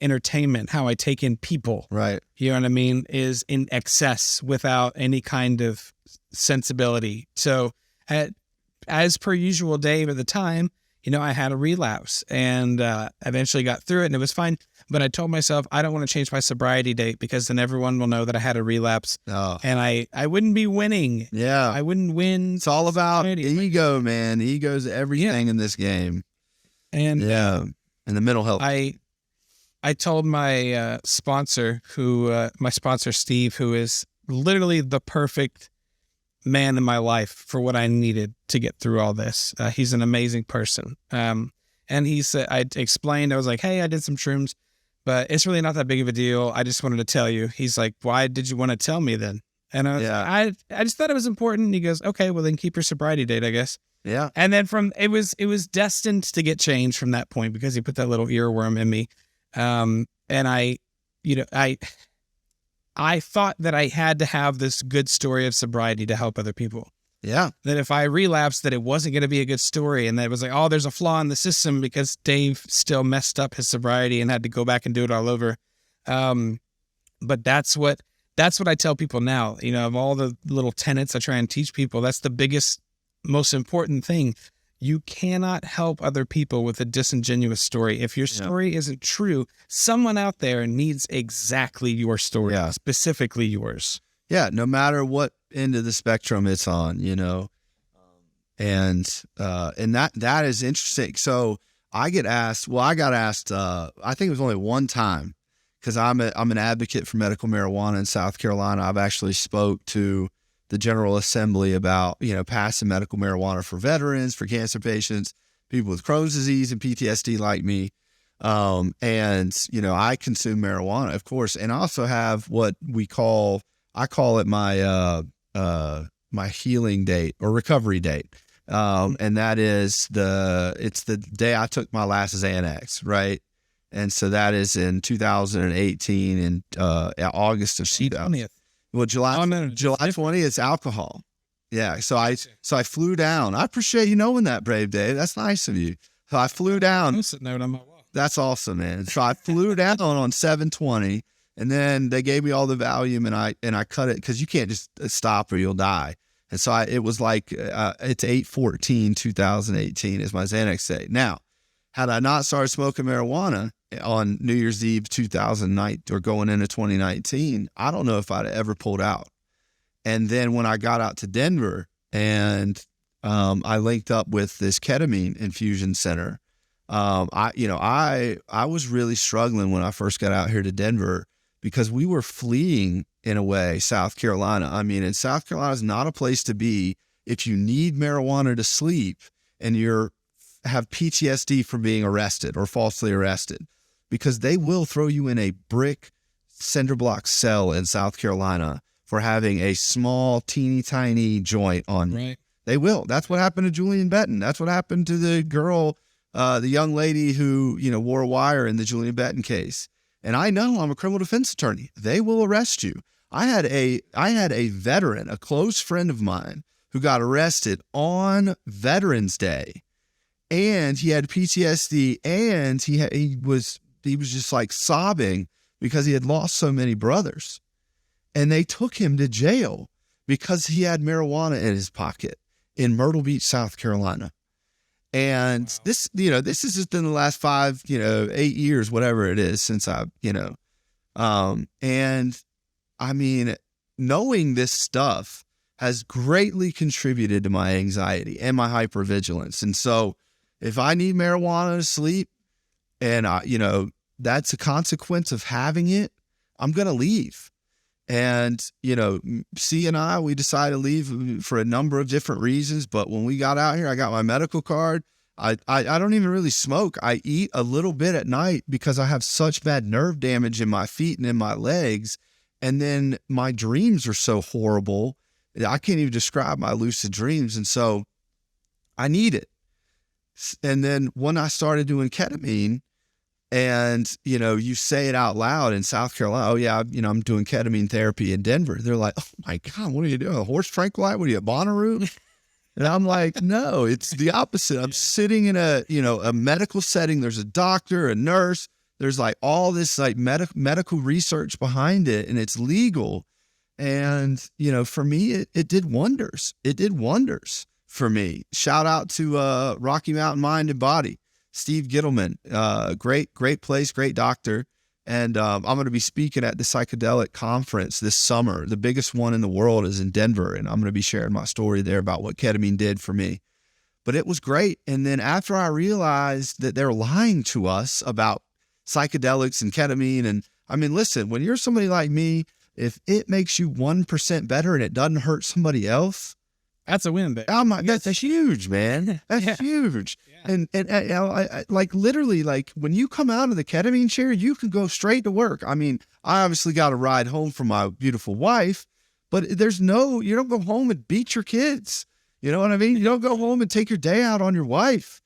entertainment, how I take in people. Right. You know what I mean? Is in excess without any kind of sensibility. So as per usual, Dave, at the time, I had a relapse and eventually got through it and it was fine. But I told myself, I don't want to change my sobriety date because then everyone will know that I had a relapse. Oh. And I wouldn't be winning. Yeah. I wouldn't win. It's all about ego, man. Ego's everything in this game. And and the mental health. I told my sponsor, my sponsor, Steve, who is literally the perfect man in my life for what I needed to get through all this. He's an amazing person. And he said, I explained, I was like, hey, I did some shrooms, but it's really not that big of a deal. I just wanted to tell you. He's like, why did you want to tell me then? And I was like, I just thought it was important. And he goes, okay, well then keep your sobriety date, I guess. Yeah. And then it was destined to get changed from that point because he put that little earworm in me. And I thought that I had to have this good story of sobriety to help other people. Yeah. That if I relapsed, that it wasn't going to be a good story. And that it was like, oh, there's a flaw in the system because Dave still messed up his sobriety and had to go back and do it all over. But that's what I tell people now, of all the little tenets I try and teach people, that's the biggest, most important thing. You cannot help other people with a disingenuous story. If your story isn't true, someone out there needs exactly your story, specifically yours. Yeah, no matter what end of the spectrum it's on, and that is interesting. So I got asked, I think it was only one time, because I'm an advocate for medical marijuana in South Carolina. I've actually spoke to the General Assembly about, passing medical marijuana for veterans, for cancer patients, people with Crohn's disease and PTSD like me. I consume marijuana, of course, and I also have what I call it my healing date or recovery date. And that is it's the day I took my last Xanax, right? And so that is in 2018 in August of 2000. Well, July 20th, it's alcohol. Yeah. So I flew down. I appreciate you knowing that, Brave Dave. That's nice of you. So I flew down. That's awesome, man. So I flew down on 7/20, and then they gave me all the Valium, and I cut it because you can't just stop or you'll die. And so it was like it's 8/14/2018 is my Xanax day. Now, had I not started smoking marijuana on New Year's Eve 2009 or going into 2019, I don't know if I'd ever pulled out. And then when I got out to Denver and I linked up with this ketamine infusion center. I was really struggling when I first got out here to Denver because we were fleeing, in a way, South Carolina. I mean, and South Carolina is not a place to be if you need marijuana to sleep and have PTSD from being arrested or falsely arrested, because they will throw you in a brick cinder block cell in South Carolina for having a small, teeny tiny joint on you. Right. They will. That's what happened to Julian Benton. That's what happened to the girl, the young lady who, wore a wire in the Julian Benton case. And I know, I'm a criminal defense attorney. They will arrest you. I had a veteran, a close friend of mine, who got arrested on Veterans Day, and he had PTSD, and he was just like sobbing because he had lost so many brothers, and they took him to jail because he had marijuana in his pocket in Myrtle Beach, South Carolina. And wow. This is just in the last 8 years, whatever it is, since and I mean, knowing this stuff has greatly contributed to my anxiety and my hypervigilance. And so if I need marijuana to sleep and that's a consequence of having it, I'm going to leave. And, C and I, we decided to leave for a number of different reasons. But when we got out here, I got my medical card. I don't even really smoke. I eat a little bit at night because I have such bad nerve damage in my feet and in my legs. And then my dreams are so horrible. I can't even describe my lucid dreams. And so I need it. And then when I started doing ketamine, and, you say it out loud in South Carolina, oh yeah, I'm doing ketamine therapy in Denver. They're like, oh my God, what are you doing? A horse tranquilizer? What are you, a Bonnaroo? And I'm like, no, it's the opposite. I'm sitting in a medical setting. There's a doctor, a nurse. There's like all this like medical research behind it, and it's legal. And, for me, it did wonders. It did wonders for me. Shout out to Rocky Mountain Mind and Body. Steve Gittleman, great place, great doctor. And I'm going to be speaking at the psychedelic conference this summer. The biggest one in the world is in Denver, and I'm going to be sharing my story there about what ketamine did for me. But it was great. And then after I realized that they're lying to us about psychedelics and ketamine, and I mean, listen, when you're somebody like me, if it makes you 1% better and it doesn't hurt somebody else, that's a win, babe. Oh my, that's huge, man. That's huge. Yeah. And I like literally, like when you come out of the ketamine chair, you can go straight to work. I mean, I obviously got a ride home from my beautiful wife, but you don't go home and beat your kids. You know what I mean? You don't go home and take your day out on your wife.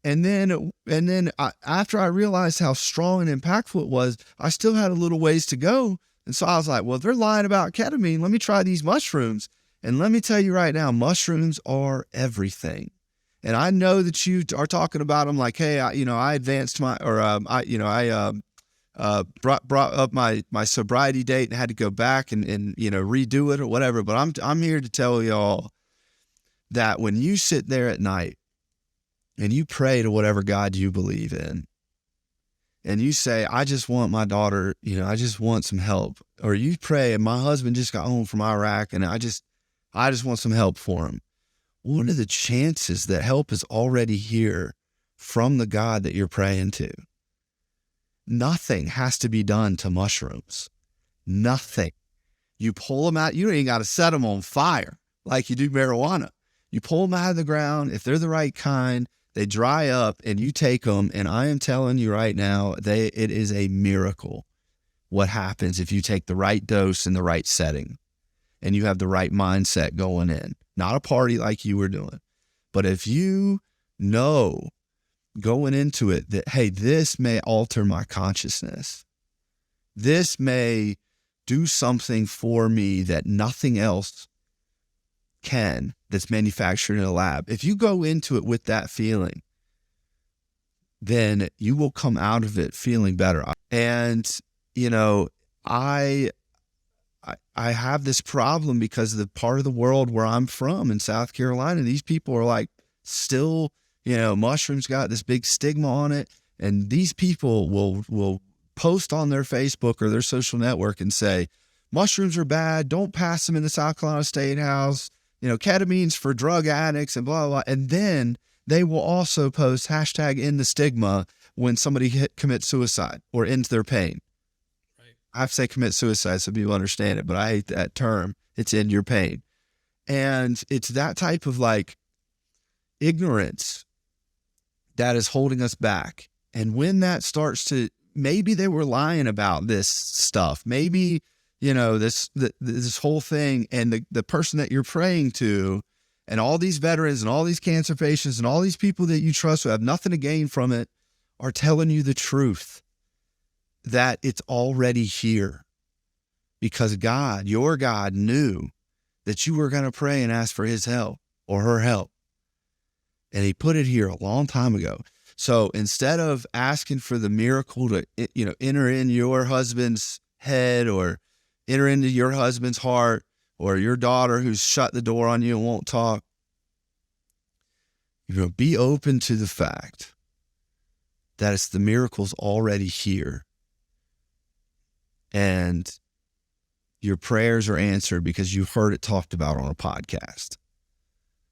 And then after I realized how strong and impactful it was, I still had a little ways to go. And so I was like, well, if they're lying about ketamine, let me try these mushrooms. And let me tell you right now, mushrooms are everything. And I know that you are talking about them like, hey, I advanced my, or brought up my sobriety date and had to go back and redo it or whatever. But I'm here to tell y'all that when you sit there at night and you pray to whatever God you believe in, and you say, I just want my daughter, I just want some help. Or you pray, and my husband just got home from Iraq, and I just want some help for him. What are the chances that help is already here from the God that you're praying to? Nothing has to be done to mushrooms. Nothing. You pull them out. You don't even got to set them on fire like you do marijuana. You pull them out of the ground. If they're the right kind, they dry up and you take them. And I am telling you right now, it is a miracle what happens if you take the right dose in the right setting and you have the right mindset going in. Not a party like you were doing, but if you know going into it that, hey, this may alter my consciousness. This may do something for me that nothing else can that's manufactured in a lab. If you go into it with that feeling, then you will come out of it feeling better. And, I have this problem because of the part of the world where I'm from in South Carolina, these people are like still, mushrooms got this big stigma on it. And these people will post on their Facebook or their social network and say, mushrooms are bad. Don't pass them in the South Carolina State House. ketamine's for drug addicts and blah, blah, blah. And then they will also post hashtag end the stigma when somebody commits suicide or ends their pain. Right. I have to say commit suicide so people understand it, but I hate that term. It's end your pain. And it's that type of like ignorance that is holding us back. And when that starts to, maybe they were lying about this stuff. Maybe, this whole thing, and the person that you're praying to and all these veterans and all these cancer patients and all these people that you trust who have nothing to gain from it are telling you the truth that it's already here because God, your God, knew that you were going to pray and ask for his help or her help. And he put it here a long time ago. So instead of asking for the miracle to, enter in your husband's head or enter into your husband's heart, or your daughter who's shut the door on you and won't talk, be open to the fact that the miracle's already here. And your prayers are answered because you heard it talked about on a podcast.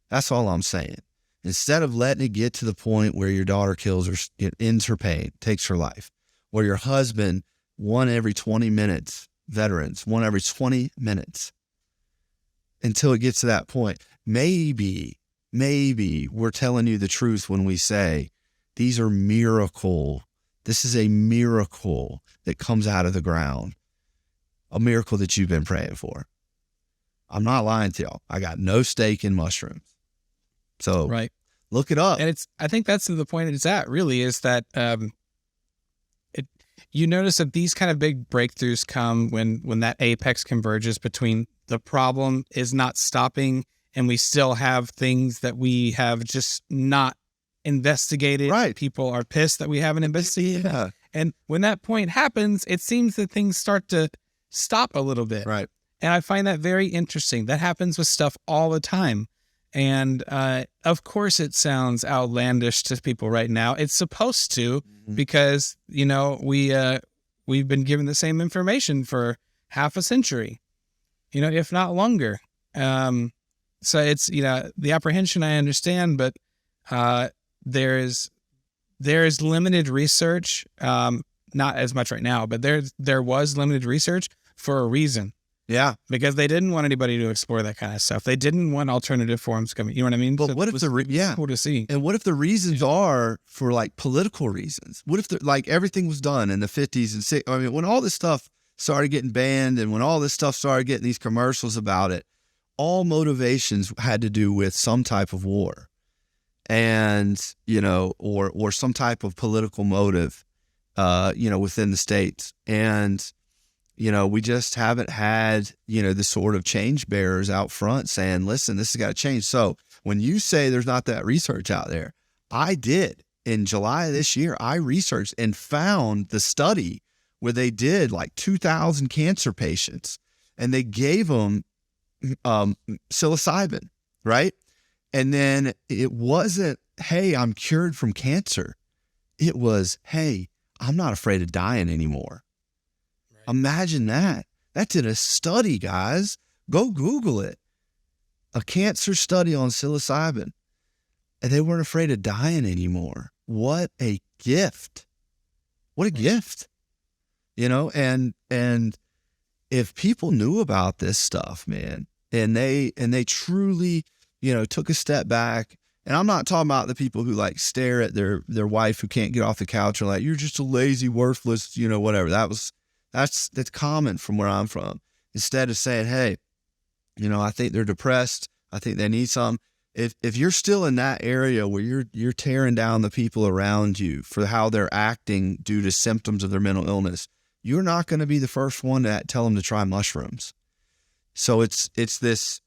That's all I'm saying. Instead of letting it get to the point where your daughter kills or ends her pain, takes her life, or your husband, one every 20 minutes, veterans, one every 20 minutes, until it gets to that point. Maybe we're telling you the truth when we say these are miracle. This is a miracle that comes out of the ground, a miracle that you've been praying for. I'm not lying to y'all. I got no stake in mushrooms. So right. Look it up. And I think that's the point it's at really is that, you notice that these kind of big breakthroughs come when that apex converges between the problem is not stopping and we still have things that we have just not investigated. Right. People are pissed that we haven't investigated. Yeah. And when that point happens, it seems that things start to stop a little bit. Right. And I find that very interesting. That happens with stuff all the time. And of course it sounds outlandish to people right now. It's supposed to, because, we've been given the same information for half a century, if not longer. So it's, the apprehension I understand, but there is limited research, not as much right now, but there was limited research for a reason. Yeah. Because they didn't want anybody to explore that kind of stuff. They didn't want alternative forms coming. You know what I mean? But so what if cool to see. And what if the reasons are for like political reasons? What if everything was done in the 50s and 60s? I mean, when all this stuff started getting banned and when all this stuff started getting these commercials about it, all motivations had to do with some type of war and, or some type of political motive, within the states. And, we just haven't had, the sort of change bearers out front saying, listen, this has got to change. So when you say there's not that research out there, I did. In July of this year, I researched and found the study where they did like 2,000 cancer patients and they gave them psilocybin, right? And then it wasn't, hey, I'm cured from cancer. It was, hey, I'm not afraid of dying anymore. Imagine that. That's in a study, guys. Go Google it. A cancer study on psilocybin. And they weren't afraid of dying anymore. What a gift. What a gift. And if people knew about this stuff, man, and they truly, took a step back, and I'm not talking about the people who like stare at their wife who can't get off the couch and like, you're just a lazy, worthless, whatever. That's common from where I'm from. Instead of saying, hey, I think they're depressed. I think they need some. If you're still in that area where you're tearing down the people around you for how they're acting due to symptoms of their mental illness, you're not going to be the first one to tell them to try mushrooms. So it's this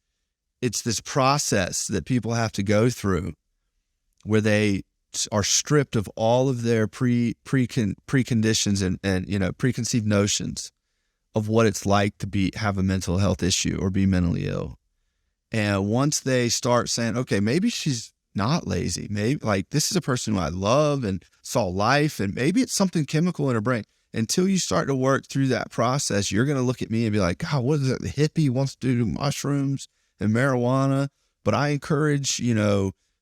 process that people have to go through where they are stripped of all of their preconditions and preconceived notions of what it's like to have a mental health issue or be mentally ill. And once they start saying, okay, maybe she's not lazy, maybe like this is a person who I love and saw life, and maybe it's something chemical in her brain. Until you start to work through that process, you're going to look at me and be like, God, what is it? The hippie wants to do mushrooms and marijuana. But I encourage,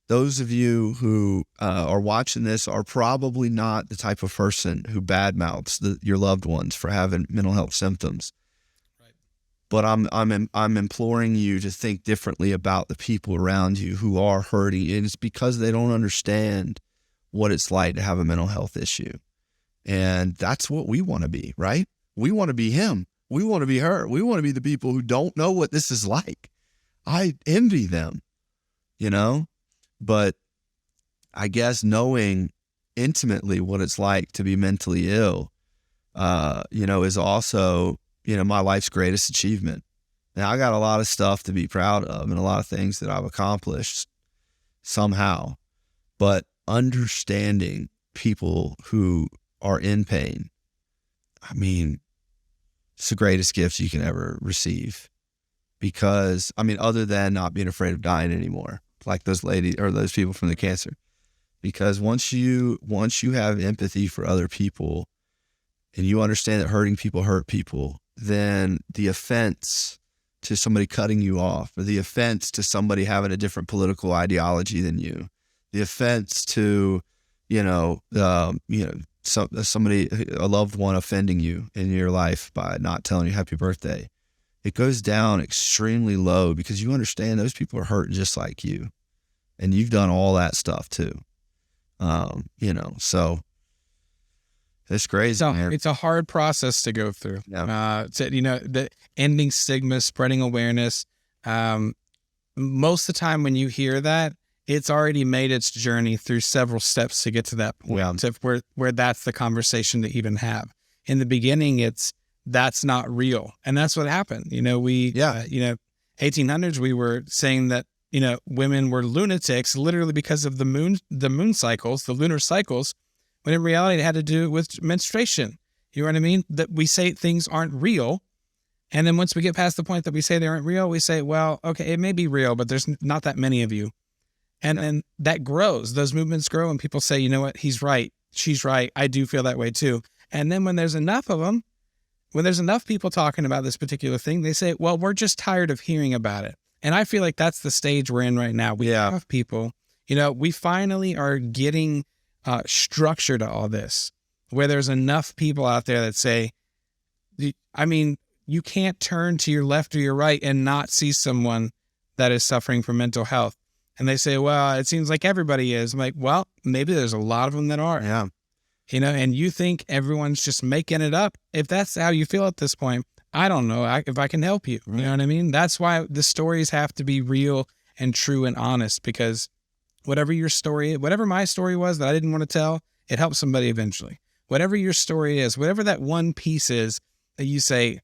those of you who are watching this are probably not the type of person who badmouths your loved ones for having mental health symptoms. Right. But I'm imploring you to think differently about the people around you who are hurting. And it's because they don't understand what it's like to have a mental health issue. And that's what we want to be, right? We want to be him. We want to be her. We want to be the people who don't know what this is like. I envy them, but I guess knowing intimately what it's like to be mentally ill, is also, my life's greatest achievement. Now I got a lot of stuff to be proud of and a lot of things that I've accomplished somehow, but understanding people who are in pain, it's the greatest gift you can ever receive. Because, other than not being afraid of dying anymore, like those ladies or those people from the cancer. Because once you have empathy for other people and you understand that hurting people hurt people, then the offense to somebody cutting you off, or the offense to somebody having a different political ideology than you, the offense to, somebody, a loved one offending you in your life by not telling you happy birthday, it goes down extremely low because you understand those people are hurting just like you, and you've done all that stuff too. So it's crazy. Man. It's a hard process to go through. Yeah. The ending stigma, spreading awareness. Most of the time when you hear that, it's already made its journey through several steps to get to that point, to where that's the conversation to even have. In the beginning, that's not real. And that's what happened. 1800s, we were saying that, women were lunatics literally because of the moon cycles, the lunar cycles, when in reality it had to do with menstruation. You know what I mean? That we say things aren't real. And then once we get past the point that we say they aren't real, we say, well, okay, it may be real, but there's not that many of you. And then that grows. Those movements grow and people say, you know what? He's right. She's right. I do feel that way too. And then when there's enough of them, when there's enough people talking about this particular thing, they say, well, we're just tired of hearing about it. And I feel like that's the stage we're in right now. We have people, we finally are getting structure to all this, where there's enough people out there that say, you can't turn to your left or your right and not see someone that is suffering from mental health. And they say, well, it seems like everybody is. I'm like, well, maybe there's a lot of them that are. Yeah. And you think everyone's just making it up. If that's how you feel at this point, I don't know if I can help you. Right. You know what I mean? That's why the stories have to be real and true and honest, because whatever my story was that I didn't want to tell, it helps somebody eventually. Whatever your story is, whatever that one piece is that you say,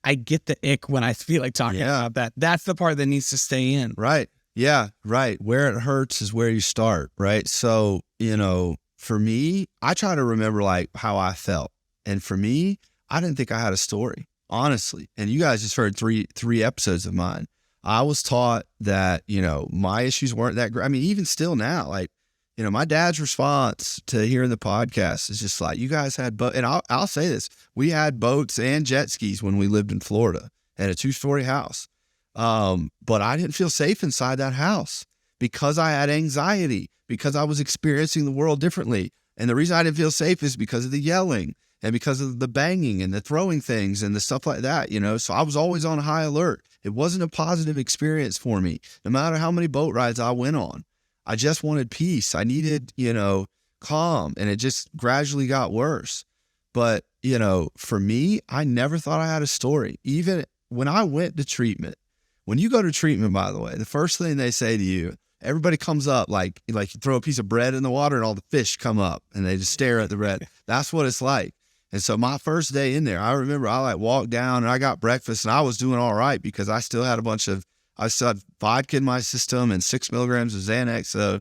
I get the ick when I feel like talking about that. That's the part that needs to stay in. Right. Yeah. Right. Where it hurts is where you start. Right. So, for me, I try to remember like how I felt. And for me, I didn't think I had a story, honestly. And you guys just heard three episodes of mine. I was taught that, my issues weren't that great. Even still now, like, my dad's response to hearing the podcast is just like, you guys had boats. And I'll say this, we had boats and jet skis when we lived in Florida and a 2-story house. But I didn't feel safe inside that house because I had anxiety, because I was experiencing the world differently. And the reason I didn't feel safe is because of the yelling and because of the banging and the throwing things and the stuff like that, so I was always on high alert. It wasn't a positive experience for me, no matter how many boat rides I went on. I just wanted peace. I needed, calm, and it just gradually got worse. But, for me, I never thought I had a story. Even when I went to treatment, when you go to treatment, by the way, the first thing they say to you, everybody comes up like you throw a piece of bread in the water and all the fish come up and they just stare at the bread. That's what it's like. And so my first day in there, I remember I walked down and I got breakfast and I was doing all right because I still had I still had vodka in my system and 6 milligrams of Xanax. So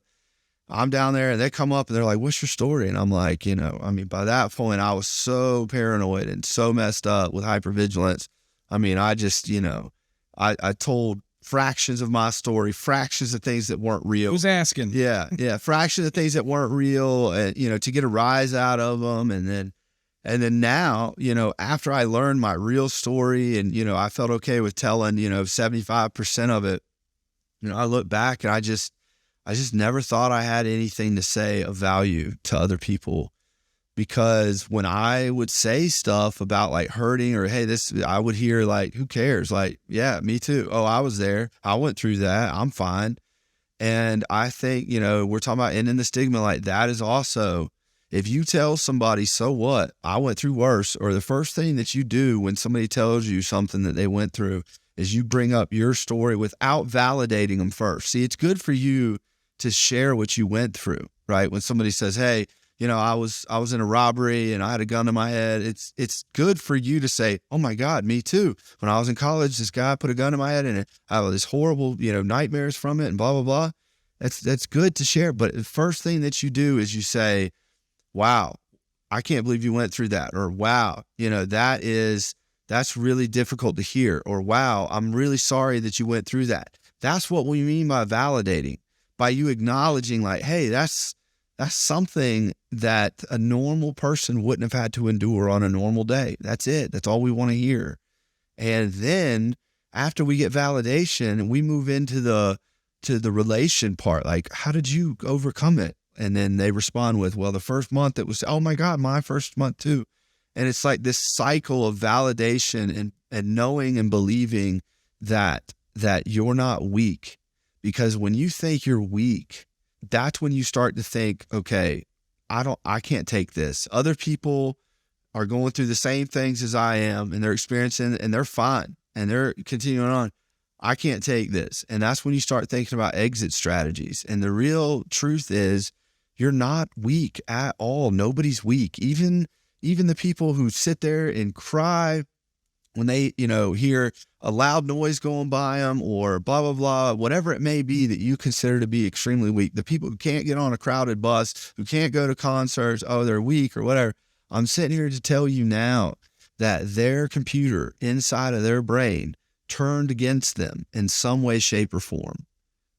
I'm down there and they come up and they're like, what's your story? And I'm like, by that point I was so paranoid and so messed up with hypervigilance. I just, I told fractions of my story, fractions of things that weren't real. Who's asking? Yeah. Fractions of things that weren't real, and, to get a rise out of them. And then, And then now, after I learned my real story and, I felt okay with telling, 75% of it, I look back and I just never thought I had anything to say of value to other people. Because when I would say stuff about like hurting or, hey, I would hear like, who cares? Like, yeah, me too. Oh, I was there. I went through that. I'm fine. And I think, we're talking about ending the stigma. Like that is also, if you tell somebody, so what? I went through worse. Or the first thing that you do when somebody tells you something that they went through is you bring up your story without validating them first. See, it's good for you to share what you went through, right? When somebody says, hey, I was in a robbery and I had a gun to my head. It's good for you to say, oh my God, me too. When I was in college, this guy put a gun to my head and I had this horrible, nightmares from it and blah, blah, blah. That's good to share. But the first thing that you do is you say, wow, I can't believe you went through that. Or wow, that's really difficult to hear. Or wow, I'm really sorry that you went through that. That's what we mean by validating, by you acknowledging like, hey, that's something that a normal person wouldn't have had to endure on a normal day. That's it. That's all we want to hear. And then after we get validation, we move into the relation part. Like, how did you overcome it? And then they respond with, well, the first month it was, oh my God, my first month too. And it's like this cycle of validation and knowing and believing that you're not weak. Because when you think you're weak, that's when you start to think, okay, I can't take this. Other people are going through the same things as I am and they're experiencing it and they're fine and they're continuing on. I can't take this. And that's when you start thinking about exit strategies. And the real truth is you're not weak at all. Nobody's weak. Even the people who sit there and cry when they, hear a loud noise going by them or blah, blah, blah, whatever it may be that you consider to be extremely weak. The people who can't get on a crowded bus, who can't go to concerts, oh, they're weak or whatever. I'm sitting here to tell you now that their computer inside of their brain turned against them in some way, shape, or form.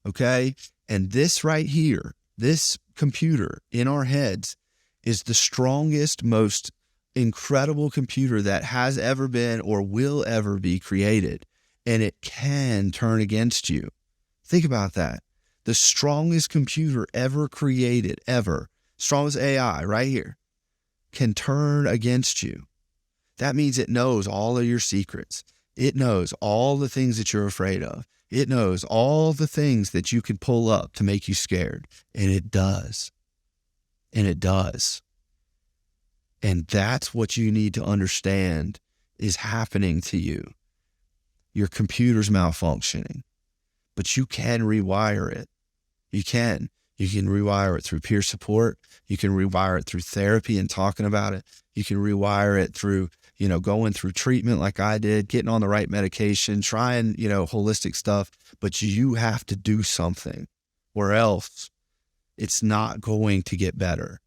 Okay? And this right here, this computer in our heads is the strongest, most incredible computer that has ever been or will ever be created. And it can turn against you. Think about that. The strongest computer ever created, strongest AI right here, can turn against you. That means it knows all of your secrets. It knows all the things that you're afraid of. It knows all the things that you can pull up to make you scared. And it does. And it does. And that's what you need to understand is happening to you. Your computer's malfunctioning, but you can rewire it. You can. You can rewire it through peer support. You can rewire it through therapy and talking about it. You can rewire it through, going through treatment like I did, getting on the right medication, trying, holistic stuff. But you have to do something or else it's not going to get better.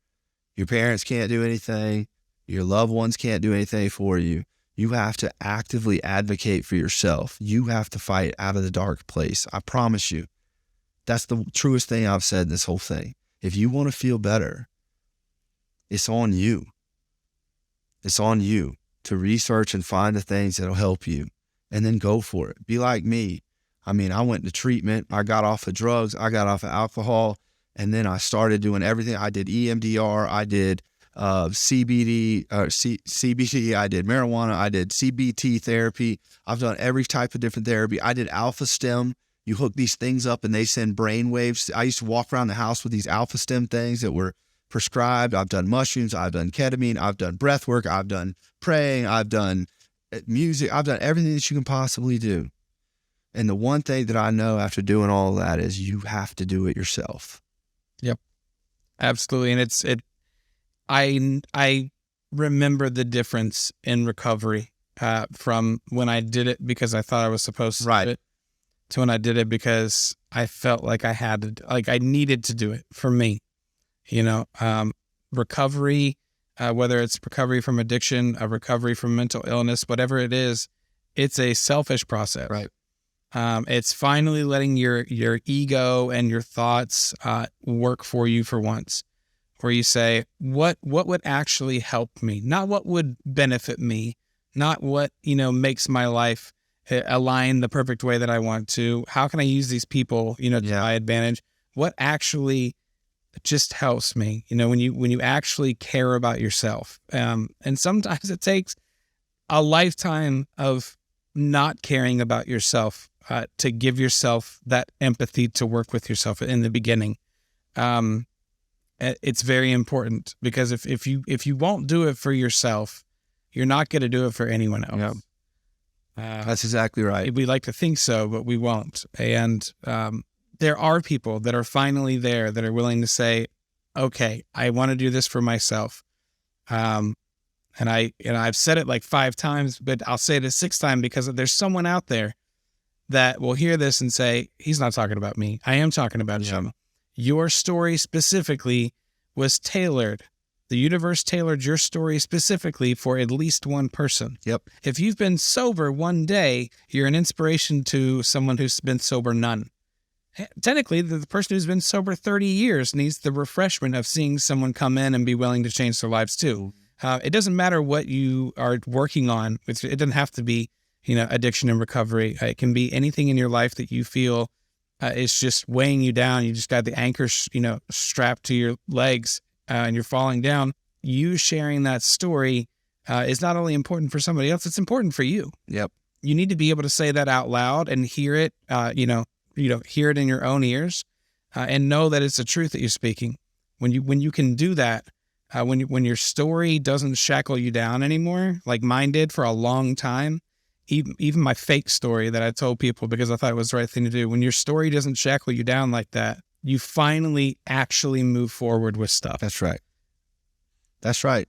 Your parents can't do anything. Your loved ones can't do anything for you. You have to actively advocate for yourself. You have to fight out of the dark place. I promise you. That's the truest thing I've said in this whole thing. If you want to feel better, it's on you. It's on you to research and find the things that'll help you and then go for it. Be like me. I went to treatment. I got off of drugs. I got off of alcohol. And then I started doing everything. I did EMDR. I did CBD, CBD. I did marijuana. I did CBT therapy. I've done every type of different therapy. I did alpha stem. You hook these things up and they send brain waves. I used to walk around the house with these alpha stem things that were prescribed. I've done mushrooms. I've done ketamine. I've done breath work. I've done praying. I've done music. I've done everything that you can possibly do. And the one thing that I know after doing all of that is you have to do it yourself. Yep, absolutely. And I remember the difference in recovery from when I did it because I thought I was supposed to do it to when I did it because I felt like I needed to do it for me. Recovery, whether it's recovery from addiction, a recovery from mental illness, whatever it is, it's a selfish process. Right. It's finally letting your ego and your thoughts work for you for once. where you say, what would actually help me? Not what would benefit me, not what, makes my life align the perfect way that I want to. How can I use these people, to my advantage? What actually just helps me, when you actually care about yourself. And sometimes it takes a lifetime of not caring about yourself to give yourself that empathy to work with yourself in the beginning. It's very important, because if you won't do it for yourself, you're not going to do it for anyone else. Yeah. That's exactly right. We like to think so, but we won't. And there are people that are finally there that are willing to say, okay, I want to do this for myself. And I've said it like 5 times, but I'll say it a 6th time, because there's someone out there that will hear this and say, he's not talking about me. I am talking about you. Your story specifically was tailored. The universe tailored your story specifically for at least one person. Yep. If you've been sober one day, you're an inspiration to someone who's been sober none. Technically, the person who's been sober 30 years needs the refreshment of seeing someone come in and be willing to change their lives too. It doesn't matter what you are working on. It doesn't have to be, addiction and recovery. It can be anything in your life that you feel is just weighing you down. You just got the anchor, strapped to your legs and you're falling down. You sharing that story is not only important for somebody else, it's important for you. Yep. You need to be able to say that out loud and hear it, hear it in your own ears and know that it's the truth that you're speaking. When you can do that, when your story doesn't shackle you down anymore, like mine did for a long time, even my fake story that I told people because I thought it was the right thing to do. When your story doesn't shackle you down like that, you finally actually move forward with stuff. That's right. That's right.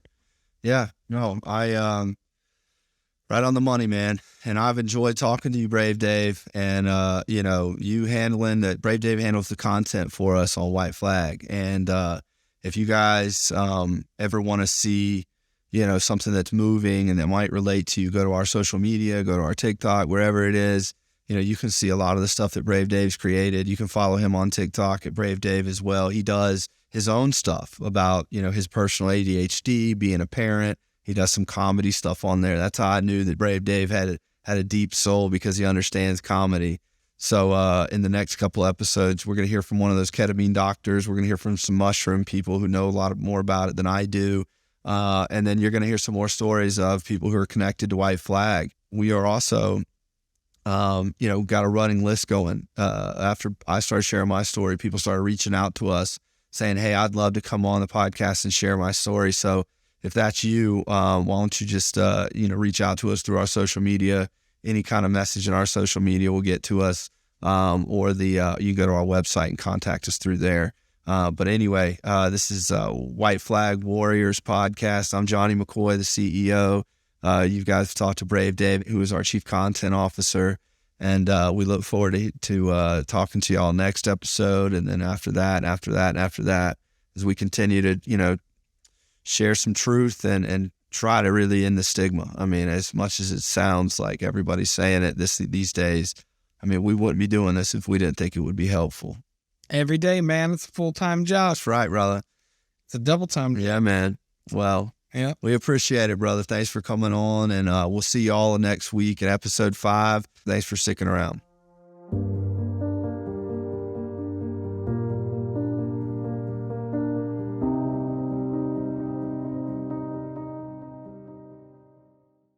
Yeah. No, right on the money, man. And I've enjoyed talking to you, Brave Dave. And, you handling that. Brave Dave handles the content for us on WhiteFlag. And if you guys ever want to see, something that's moving and that might relate to you, go to our social media, go to our TikTok, wherever it is. You can see a lot of the stuff that Brave Dave's created. You can follow him on TikTok at Brave Dave as well. He does his own stuff about, his personal ADHD, being a parent. He does some comedy stuff on there. That's how I knew that Brave Dave had a deep soul, because he understands comedy. So in the next couple episodes, we're going to hear from one of those ketamine doctors. We're going to hear from some mushroom people who know a lot more about it than I do. And then you're going to hear some more stories of people who are connected to WhiteFlag. We are also, got a running list going. After I started sharing my story, people started reaching out to us saying, hey, I'd love to come on the podcast and share my story. So if that's you, why don't you just, reach out to us through our social media. Any kind of message in our social media will get to us, or you go to our website and contact us through there. But anyway, this is WhiteFlag Warriors Podcast. I'm Jonny McCoy, the CEO. You guys talked to Brave Dave, who is our Chief Content Officer. And we look forward to talking to y'all next episode. And then after that, as we continue to, share some truth and try to really end the stigma. I mean, as much as it sounds like everybody's saying it these days, I mean, we wouldn't be doing this if we didn't think it would be helpful. Every day, man, it's a full-time job. That's right, brother. It's a double-time job. Yeah, man. Well, yeah, we appreciate it, brother. Thanks for coming on, and we'll see y'all next week at episode 5. Thanks for sticking around.